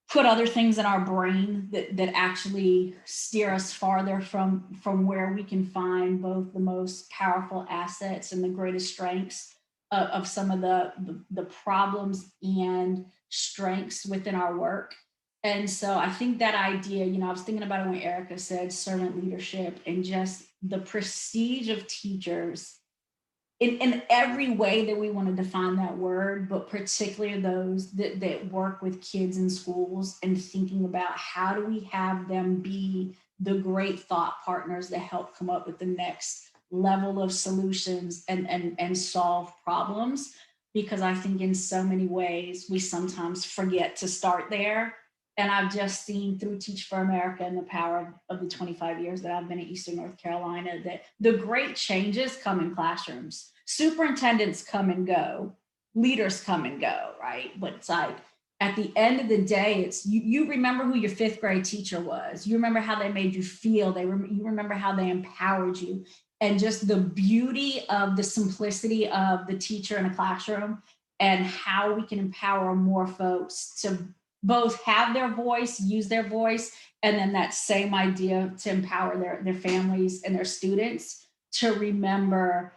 put other things in our brain that actually steer us farther from where we can find both the most powerful assets and the greatest strengths of some of the problems and strengths within our work. And so I think that idea, I was thinking about it when Erica said servant leadership, and just the prestige of teachers in every way that we want to define that word, but particularly those that work with kids in schools, and thinking about how do we have them be the great thought partners that help come up with the next level of solutions and solve problems. Because I think in so many ways, we sometimes forget to start there. And I've just seen through Teach for America and the power of the 25 years that I've been at Eastern North Carolina, that the great changes come in classrooms. Superintendents come and go, leaders come and go, right? But it's like, at the end of the day, it's you remember who your 5th grade teacher was. You remember how they made you feel. You remember how they empowered you. And just the beauty of the simplicity of the teacher in a classroom, and how we can empower more folks to both have their voice, use their voice, and then that same idea to empower their families and their students to remember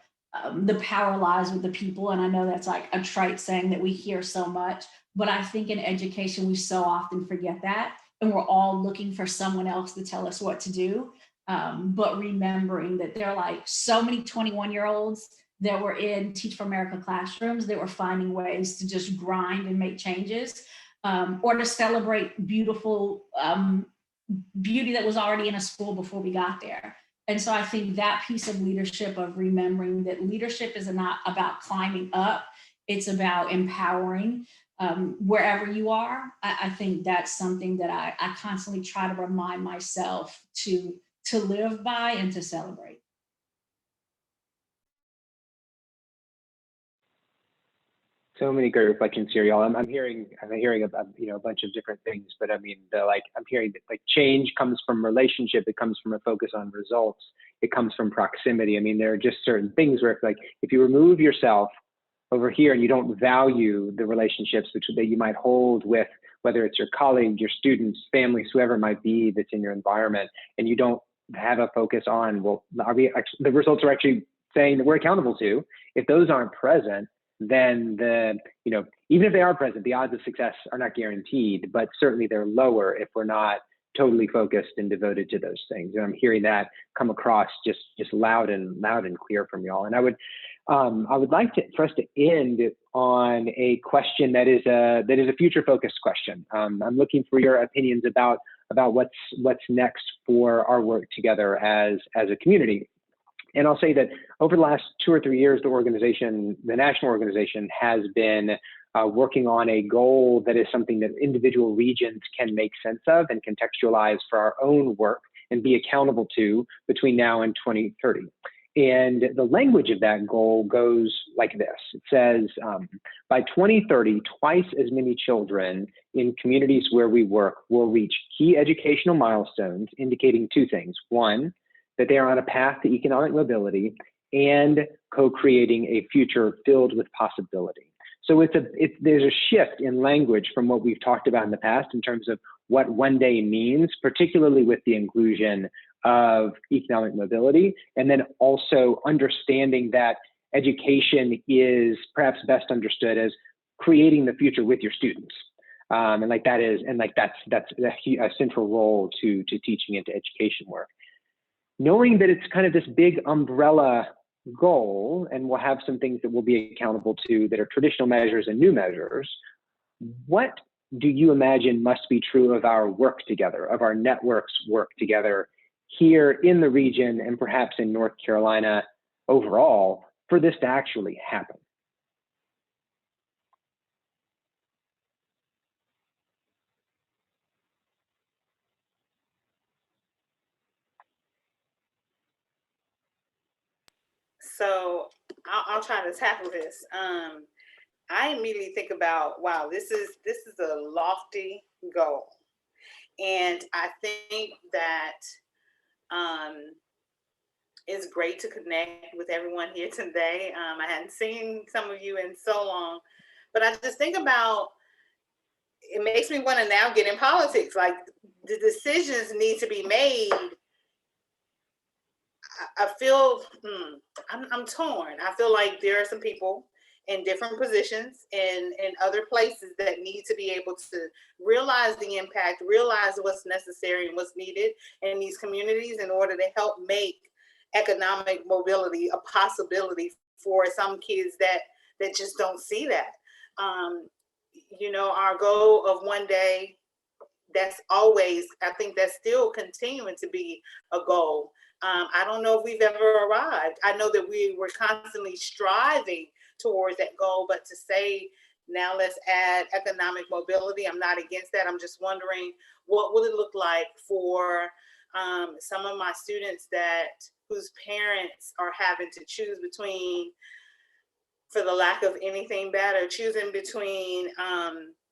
the power lies with the people. And I know that's like a trite saying that we hear so much, but I think in education, we so often forget that. And we're all looking for someone else to tell us what to do. But remembering that there are like so many 21-year-olds that were in Teach for America classrooms that were finding ways to just grind and make changes, or to celebrate beautiful beauty that was already in a school before we got there. And so I think that piece of leadership, of remembering that leadership is not about climbing up, it's about empowering wherever you are. I think that's something that I constantly try to remind myself to live by and to celebrate. So many great reflections here, y'all. I'm hearing a bunch of different things, but I mean, I'm hearing that like change comes from relationship. It comes from a focus on results. It comes from proximity. I mean, there are just certain things where if you remove yourself over here and you don't value the relationships that you might hold with, whether it's your colleagues, your students, families, whoever it might be that's in your environment, and you don't have a focus on, well, the results are actually saying that we're accountable to. If those aren't present, then even if they are present, the odds of success are not guaranteed, but certainly they're lower if we're not totally focused and devoted to those things. And I'm hearing that come across just loud and clear from y'all. And I would like for us to end on a question that is a future focused question. I'm looking for your opinions about what's next for our work together as a community. And I'll say that over the last 2 or 3 years, the national organization has been working on a goal that is something that individual regions can make sense of and contextualize for our own work and be accountable to between now and 2030. And the language of that goal goes like this. It says, by 2030, twice as many children in communities where we work will reach key educational milestones, indicating 2 things. 1, that they are on a path to economic mobility and co-creating a future filled with possibility. So there's a shift in language from what we've talked about in the past in terms of what one day means, particularly with the inclusion of economic mobility, and then also understanding that education is perhaps best understood as creating the future with your students. That's a central role to teaching and to education work. Knowing that it's kind of this big umbrella goal, and we'll have some things that we'll be accountable to that are traditional measures and new measures, what do you imagine must be true of our work together, of our networks work together here in the region and perhaps in North Carolina overall for this to actually happen? So I'll try to tackle this. I immediately think about, wow, this is a lofty goal. And I think that it's great to connect with everyone here today. I hadn't seen some of you in so long, but I just think about, it makes me want to now get in politics. Like, the decisions need to be made. I feel, I'm torn. I feel like there are some people in different positions and in other places that need to be able to realize the impact, realize what's necessary and what's needed in these communities in order to help make economic mobility a possibility for some kids that just don't see that. Our goal of one day, that's always, I think that's still continuing to be a goal. I don't know if we've ever arrived. I know that we were constantly striving towards that goal, but to say now let's add economic mobility, I'm not against that. I'm just wondering, what will it look like for some of my students whose parents are having to choose between, for the lack of anything better, choosing between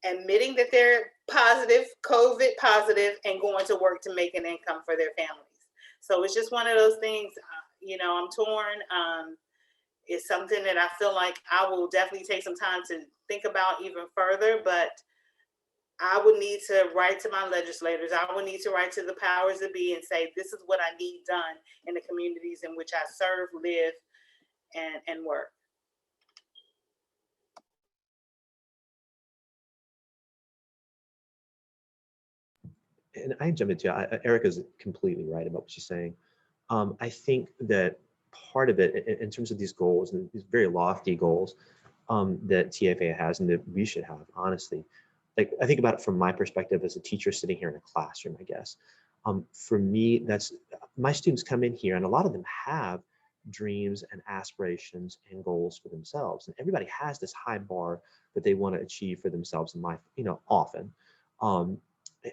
admitting that they're positive, COVID positive, and going to work to make an income for their families. So it's just one of those things, I'm torn. It's something that I feel like I will definitely take some time to think about even further, but I would need to write to my legislators. I would need to write to the powers that be and say, this is what I need done in the communities in which I serve, live, and work. And I jump into Erica's completely right about what she's saying. I think that part of it, in terms of these goals, and these very lofty goals that TFA has and that we should have, honestly, like I think about it from my perspective as a teacher sitting here in a classroom, I guess. For me, that's my students come in here and a lot of them have dreams and aspirations and goals for themselves. And everybody has this high bar that they want to achieve for themselves in life, often.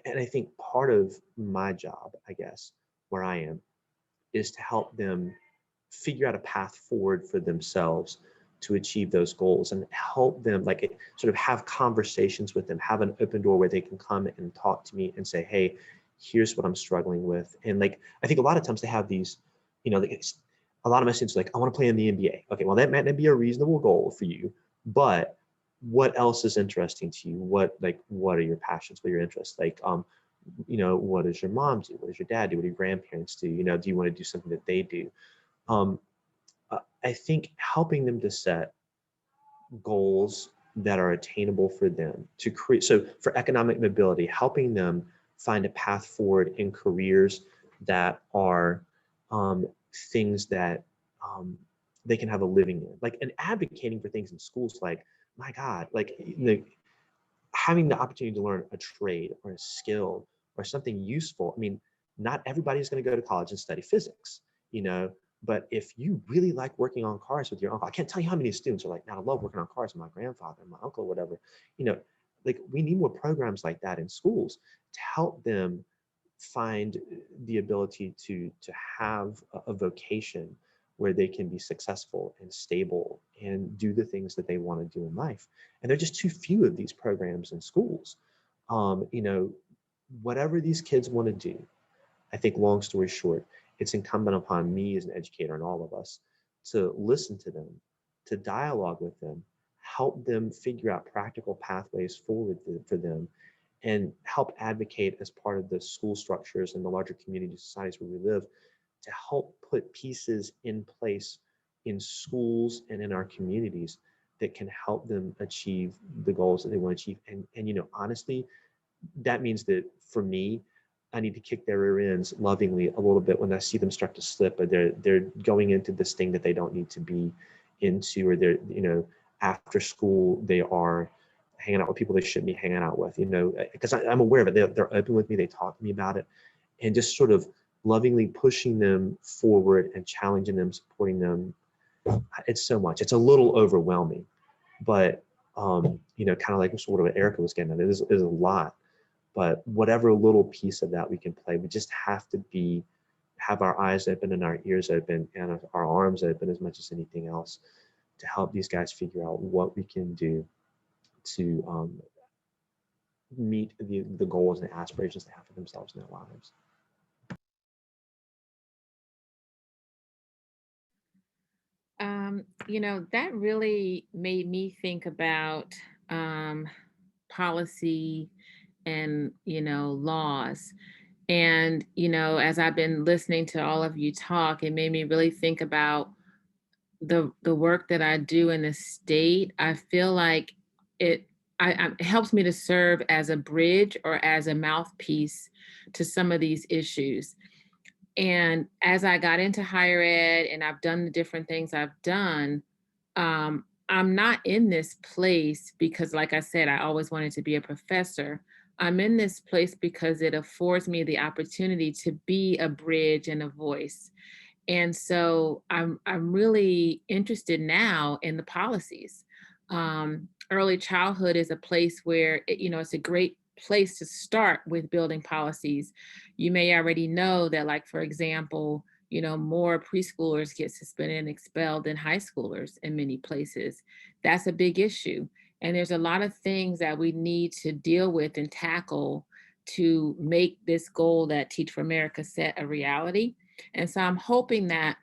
And I think part of my job, I guess, where I am, is to help them figure out a path forward for themselves to achieve those goals and help them sort of have conversations with them, have an open door where they can come and talk to me and say, hey, here's what I'm struggling with. And I think a lot of times they have these, a lot of my students are like, I want to play in the NBA. Okay, well, that might not be a reasonable goal for you, but what else is interesting to you? What are your passions? What are your interests? What does your mom do? What does your dad do? What do your grandparents do? Do you want to do something that they do? I think helping them to set goals that are attainable for them to create. So for economic mobility, helping them find a path forward in careers that are things that they can have a living in, like, and advocating for things in schools, like, my God, like, having the opportunity to learn a trade or a skill or something useful. I mean, not everybody's going to go to college and study physics, but if you really like working on cars with your uncle, I can't tell you how many students are like, "Man, I love working on cars with my grandfather and my uncle," or whatever. Like, we need more programs like that in schools to help them find the ability to have a vocation where they can be successful and stable and do the things that they want to do in life. And there are just too few of these programs in schools. Whatever these kids want to do, I think, long story short, it's incumbent upon me as an educator and all of us to listen to them, to dialogue with them, help them figure out practical pathways forward for them, and help advocate as part of the school structures and the larger community societies where we live, to help put pieces in place in schools and in our communities that can help them achieve the goals that they want to achieve. And honestly, that means that for me, I need to kick their rear ends lovingly a little bit when I see them start to slip, or they're going into this thing that they don't need to be into, or they're, after school, they are hanging out with people they shouldn't be hanging out with, because I'm aware of it. They're open with me. They talk to me about it, and just sort of lovingly pushing them forward and challenging them, supporting them. It's so much. It's a little overwhelming, but kind of like sort of what Erica was getting at, it is a lot. But whatever little piece of that we can play, we just have to have our eyes open and our ears open and our arms open as much as anything else to help these guys figure out what we can do to meet the goals and the aspirations they have for themselves in their lives. That really made me think about policy and, laws. And, as I've been listening to all of you talk, it made me really think about the work that I do in the state. I feel like it helps me to serve as a bridge or as a mouthpiece to some of these issues. And as I got into higher ed and I've done the different things I've done, I'm not in this place because, like I said, I always wanted to be a professor. I'm in this place because it affords me the opportunity to be a bridge and a voice. And so I'm really interested now in the policies. Early childhood is a place where, it's a great place to start with building policies. You may already know that, like, for example, more preschoolers get suspended and expelled than high schoolers in many places. That's a big issue. And there's a lot of things that we need to deal with and tackle to make this goal that Teach for America set a reality. And so I'm hoping that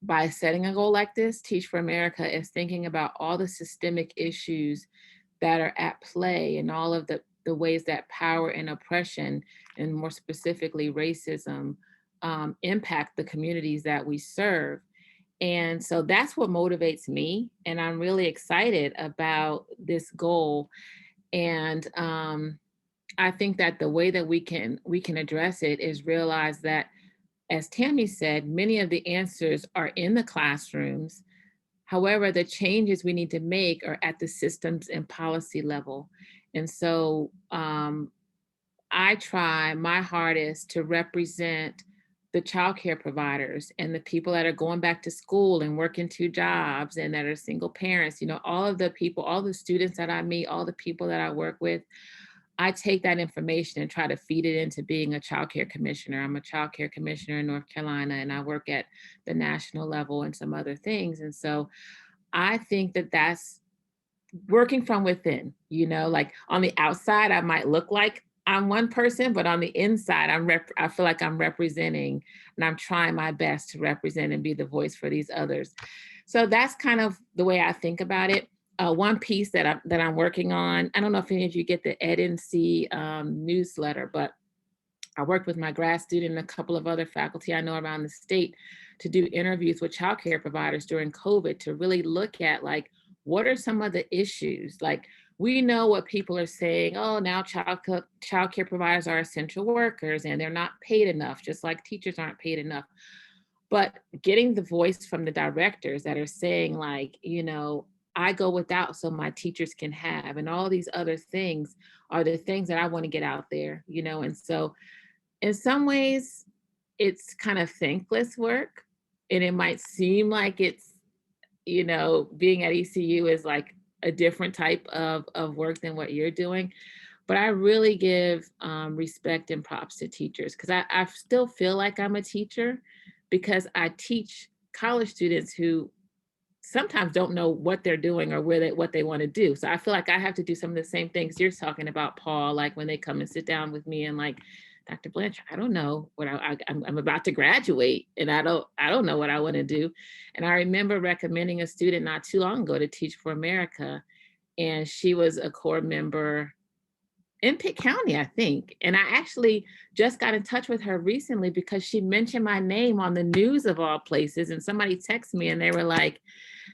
by setting a goal like this, Teach for America is thinking about all the systemic issues that are at play and all of the ways that power and oppression, and more specifically racism, impact the communities that we serve. And so that's what motivates me. And I'm really excited about this goal. And I think that the way that we can address it is realize that, as Tammy said, many of the answers are in the classrooms. However, the changes we need to make are at the systems and policy level. And so I try my hardest to represent the childcare providers and the people that are going back to school and working 2 jobs and that are single parents, all of the people, all the students that I meet, all the people that I work with. I take that information and try to feed it into being a child care commissioner. I'm a child care commissioner in North Carolina, and I work at the national level and some other things. And so I think that that's working from within, like on the outside, I might look like I'm one person, but on the inside, I feel like I'm representing, and I'm trying my best to represent and be the voice for these others. So that's kind of the way I think about it. One piece that I'm working on, I don't know if any of you get the EdNC newsletter, but I worked with my grad student and a couple of other faculty I know around the state to do interviews with childcare providers during COVID to really look at, like, what are some of the issues? Like, we know what people are saying. Oh, now child care providers are essential workers and they're not paid enough, just like teachers aren't paid enough. But getting the voice from the directors that are saying like, I go without so my teachers can have, and all these other things are the things that I want to get out there, and so in some ways it's kind of thankless work, and it might seem like it's, being at ECU is like a different type of work than what you're doing. But I really give respect and props to teachers, because I still feel like I'm a teacher, because I teach college students who sometimes don't know what they're doing or what they want to do. So I feel like I have to do some of the same things you're talking about, Paul, like when they come and sit down with me and like, Dr. Blanchard, I don't know what I'm about to graduate, and I don't know what I want to do. And I remember recommending a student not too long ago to Teach for America, and she was a core member in Pitt County, I think. And I actually just got in touch with her recently because she mentioned my name on the news of all places, and somebody texted me and they were like,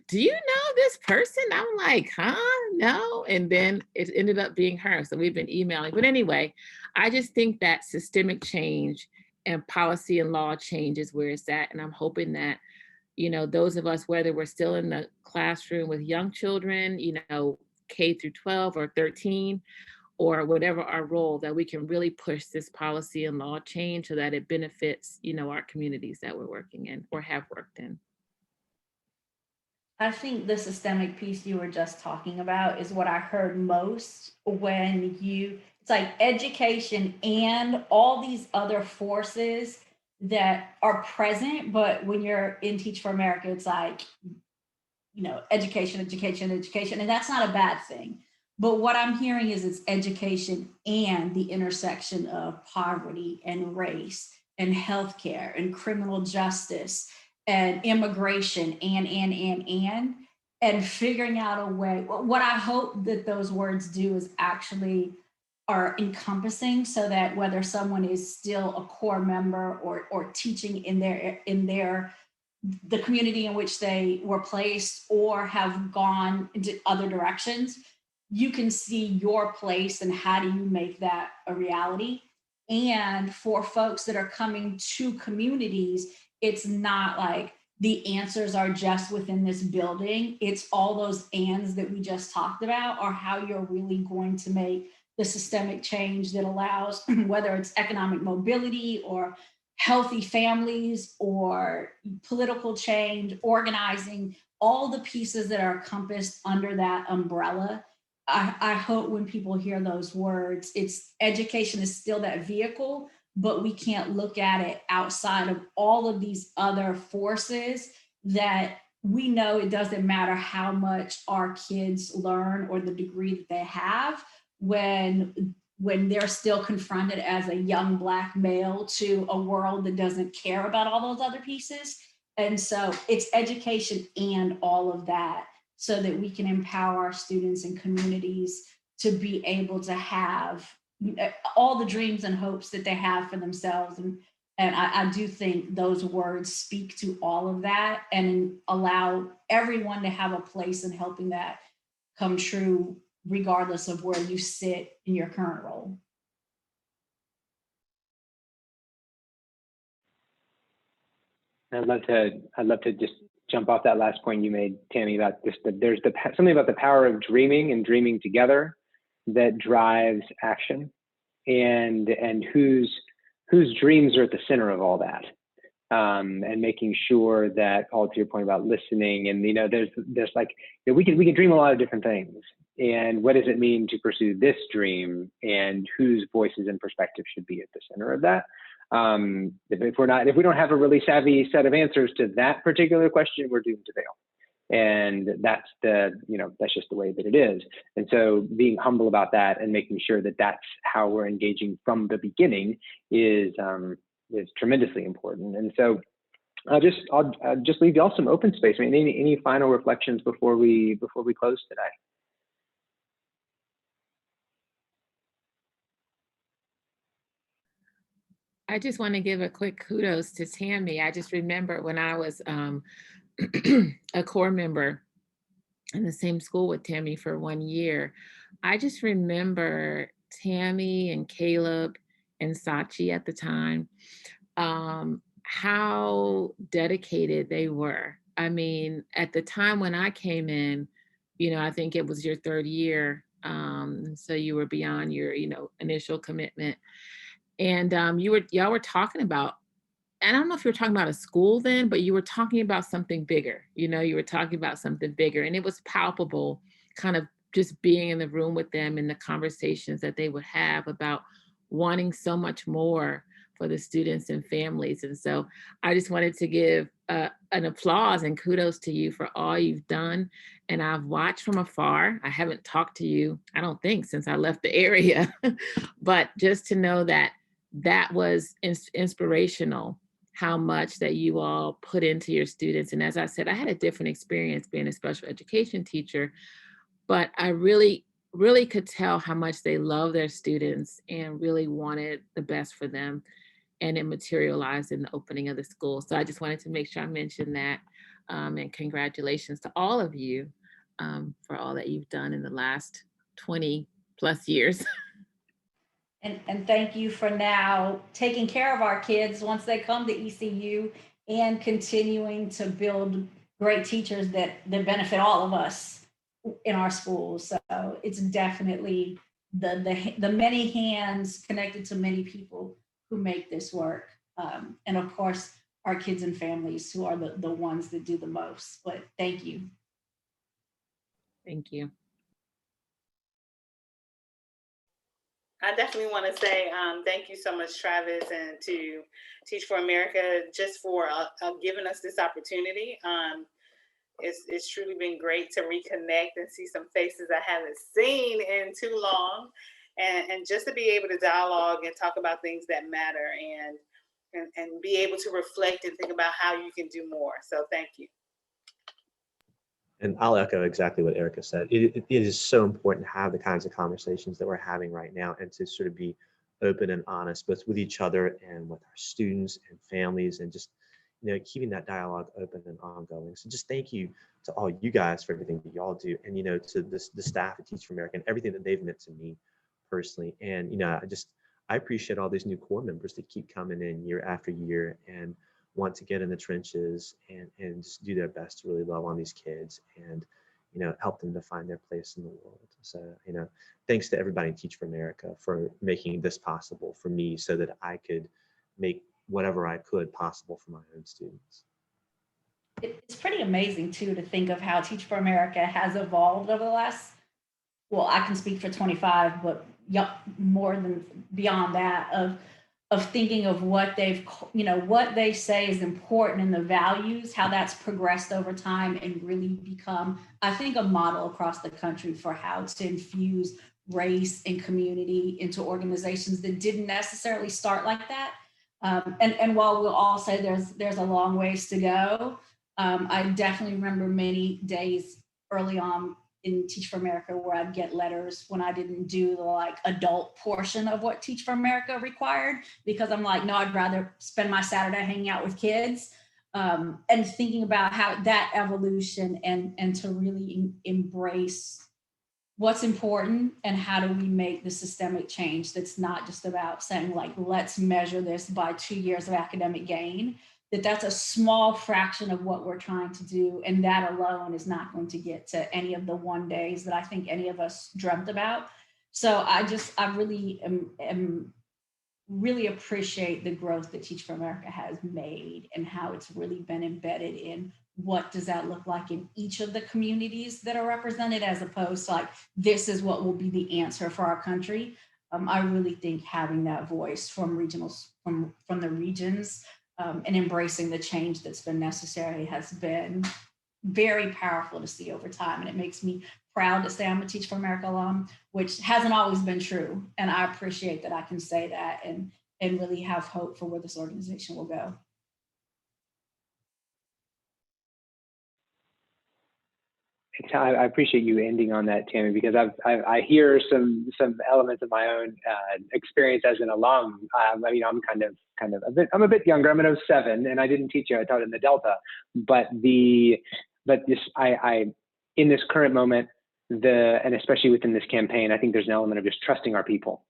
do you know this person? I'm like, huh? No. And then it ended up being her. So we've been emailing. But anyway, I just think that systemic change and policy and law change is where it's at. And I'm hoping that, those of us, whether we're still in the classroom with young children, K through 12 or 13, or whatever our role, that we can really push this policy and law change so that it benefits, our communities that we're working in or have worked in. I think the systemic piece you were just talking about is what I heard most when it's like education and all these other forces that are present, but when you're in Teach for America, it's like, education, education, education, and that's not a bad thing. But what I'm hearing is it's education and the intersection of poverty and race and healthcare and criminal justice and immigration and figuring out a way. What I hope that those words do is actually are encompassing, so that whether someone is still a core member or teaching in the community in which they were placed or have gone into other directions, you can see your place and how do you make that a reality. And for folks that are coming to communities, it's not like the answers are just within this building. It's all those ands that we just talked about are how you're really going to make the systemic change that allows, whether it's economic mobility or healthy families or political change, organizing, all the pieces that are encompassed under that umbrella. I hope when people hear those words, it's education is still that vehicle, but we can't look at it outside of all of these other forces that we know. It doesn't matter how much our kids learn or the degree that they have when they're still confronted as a young Black male to a world that doesn't care about all those other pieces. And so it's education and all of that, so that we can empower our students and communities to be able to have all the dreams and hopes that they have for themselves. And I do think those words speak to all of that and allow everyone to have a place in helping that come true, regardless of where you sit in your current role. I'd love to just jump off that last point you made, Tammy, about this, that there's something about the power of dreaming and dreaming together that drives action, and whose dreams are at the center of all that, and making sure that, all to your point about listening, and there's like, we can dream a lot of different things, and what does it mean to pursue this dream, and whose voices and perspectives should be at the center of that. If we don't have a really savvy set of answers to that particular question, we're doomed to fail. And that's just the way that it is. And so being humble about that and making sure that that's how we're engaging from the beginning is tremendously important. And so I'll just leave y'all some open space. I mean, any final reflections before we close today? I just want to give a quick kudos to Tammy. I just remember when I was a core member in the same school with Tammy for 1 year, I just remember Tammy and Caleb and Sachi at the time, how dedicated they were. I mean, at the time when I came in, I think it was your third year. So you were beyond your, initial commitment. And y'all were talking about, and I don't know if you were talking about a school then, but you were talking about something bigger. You were talking about something bigger, and it was palpable, kind of just being in the room with them and the conversations that they would have about wanting so much more for the students and families. And so I just wanted to give an applause and kudos to you for all you've done. And I've watched from afar. I haven't talked to you, I don't think, since I left the area, but just to know that was inspirational, how much that you all put into your students. And as I said, I had a different experience being a special education teacher, but I really, really could tell how much they love their students and really wanted the best for them. And it materialized in the opening of the school. So I just wanted to make sure I mentioned that. And congratulations to all of you for all that you've done in the last 20 plus years. And thank you for now taking care of our kids once they come to ECU and continuing to build great teachers that benefit all of us in our schools. So it's definitely the many hands connected to many people who make this work. And of course, our kids and families who are the ones that do the most. But thank you. Thank you. I definitely want to say thank you so much, Travis, and to Teach for America, just for giving us this opportunity. It's truly been great to reconnect and see some faces I haven't seen in too long, and just to be able to dialogue and talk about things that matter, and be able to reflect and think about how you can do more. So thank you. And I'll echo exactly what Erica said. It is so important to have the kinds of conversations that we're having right now, and to sort of be open and honest, both with each other and with our students and families, and just keeping that dialogue open and ongoing. So just thank you to all you guys for everything that y'all do, and to the staff at Teach for America and everything that they've meant to me personally. And I appreciate all these new core members that keep coming in year after year and want to get in the trenches and just do their best to really love on these kids and help them to find their place in the world. So thanks to everybody in Teach for America for making this possible for me, so that I could make whatever I could possible for my own students. It's pretty amazing too to think of how Teach for America has evolved over the last, well, I can speak for 25, but more than beyond that, of thinking of what what they say is important and the values, how that's progressed over time and really become, I think, a model across the country for how to infuse race and community into organizations that didn't necessarily start like that. And while we'll all say there's a long ways to go, I definitely remember many days early on in Teach for America where I'd get letters when I didn't do the adult portion of what Teach for America required, because I'm like, no, I'd rather spend my Saturday hanging out with kids, and thinking about how that evolution and to really embrace what's important and how do we make the systemic change that's not just about saying let's measure this by 2 years of academic gain, that's a small fraction of what we're trying to do. And that alone is not going to get to any of the one days that I think any of us dreamt about. So I really am really appreciate the growth that Teach for America has made and how it's really been embedded in what does that look like in each of the communities that are represented, as opposed to this is what will be the answer for our country. I really think having that voice from regionals, from the regions, and embracing the change that's been necessary has been very powerful to see over time. And it makes me proud to say I'm a Teach for America alum, which hasn't always been true. And I appreciate that I can say that and really have hope for where this organization will go. I appreciate you ending on that, Tammy, because I hear some elements of my own experience as an alum. I'm a bit younger. I'm an 07, and I didn't teach you. I taught in the Delta. But in this current moment, and especially within this campaign, I think there's an element of just trusting our people,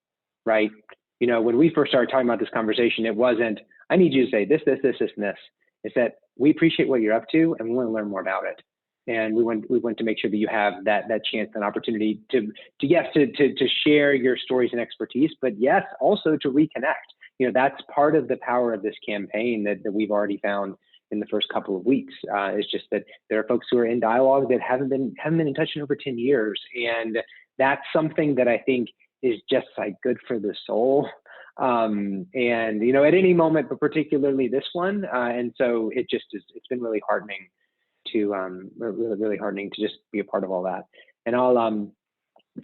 right? You know, when we first started talking about this conversation, it wasn't, I need you to say this, this, this, this, and this. It's that we appreciate what you're up to and we want to learn more about it. And we want to make sure that you have that chance and opportunity to share your stories and expertise, but yes, also to reconnect. You know, that's part of the power of this campaign that we've already found in the first couple of weeks. It's just that there are folks who are in dialogue that haven't been in touch in over 10 years. And that's something that I think is just like good for the soul. And, you know, at any moment, but particularly this one. And so it's been really heartening to really heartening to just be a part of all that. And I'll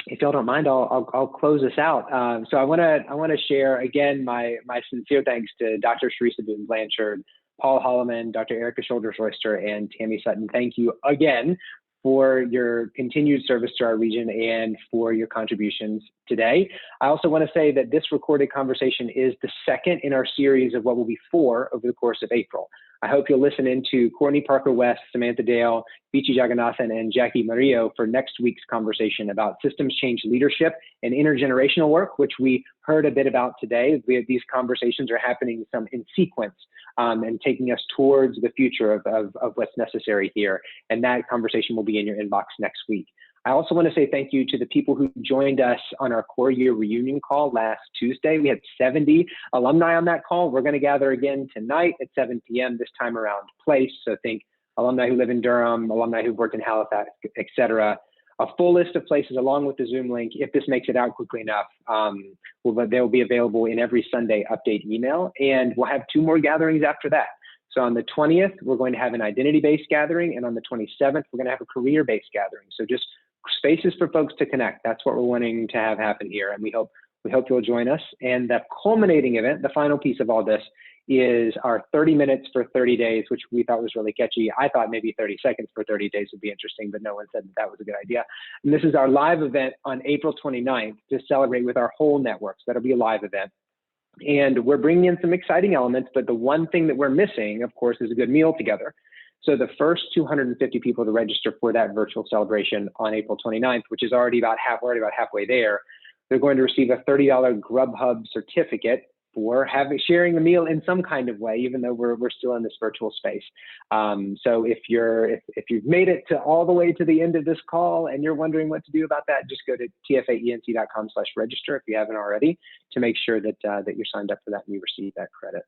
if y'all don't mind, I'll close this out. So I want to share again my sincere thanks to Dr. Sheresa Blanchard, Paul Holloman, Dr. Erica Shoulders-Royster, and Tammy Sutton. Thank you again for your continued service to our region and for your contributions today. I also want to say that this recorded conversation is the second in our series of what will be 4 over the course of April. I hope you'll listen in to Courtney Parker West, Samantha Dale, Vici Jagannathan, and Jackie Murillo for next week's conversation about systems change leadership and intergenerational work, which we heard a bit about today. These conversations are happening in sequence and taking us towards the future of what's necessary here. And that conversation will be in your inbox next week. I also want to say thank you to the people who joined us on our core year reunion call last Tuesday. We had 70 alumni on that call. We're going to gather again tonight at 7 p.m. this time around place. So think alumni who live in Durham, alumni who've worked in Halifax, et cetera. A full list of places along with the Zoom link, if this makes it out quickly enough, they'll be available in every Sunday update email. And we'll have 2 more gatherings after that. So on the 20th, we're going to have an identity-based gathering. And on the 27th, we're going to have a career-based gathering. So just spaces for folks to connect. That's what we're wanting to have happen here. And we hope you'll join us. And the culminating event, the final piece of all this, is our 30 minutes for 30 days, which we thought was really catchy. I thought maybe 30 seconds for 30 days would be interesting, but no one said that was a good idea. And this is our live event on April 29th to celebrate with our whole network. So that'll be a live event. And we're bringing in some exciting elements, but the one thing that we're missing, of course, is a good meal together. So the first 250 people to register for that virtual celebration on April 29th, which is already about halfway there, they're going to receive a $30 Grubhub certificate for sharing a meal in some kind of way, even though we're still in this virtual space. So if you've made it all the way to the end of this call and you're wondering what to do about that, just go to tfaenc.com/register if you haven't already, to make sure that you're signed up for that and you receive that credit.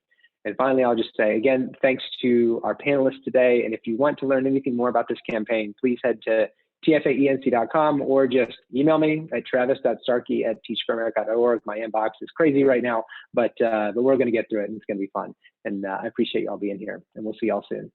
And finally, I'll just say, again, thanks to our panelists today. And if you want to learn anything more about this campaign, please head to tfaenc.com or just email me at travis.starkey@teachforamerica.org. My inbox is crazy right now, but we're going to get through it and it's going to be fun. And I appreciate y'all being here, and we'll see y'all soon.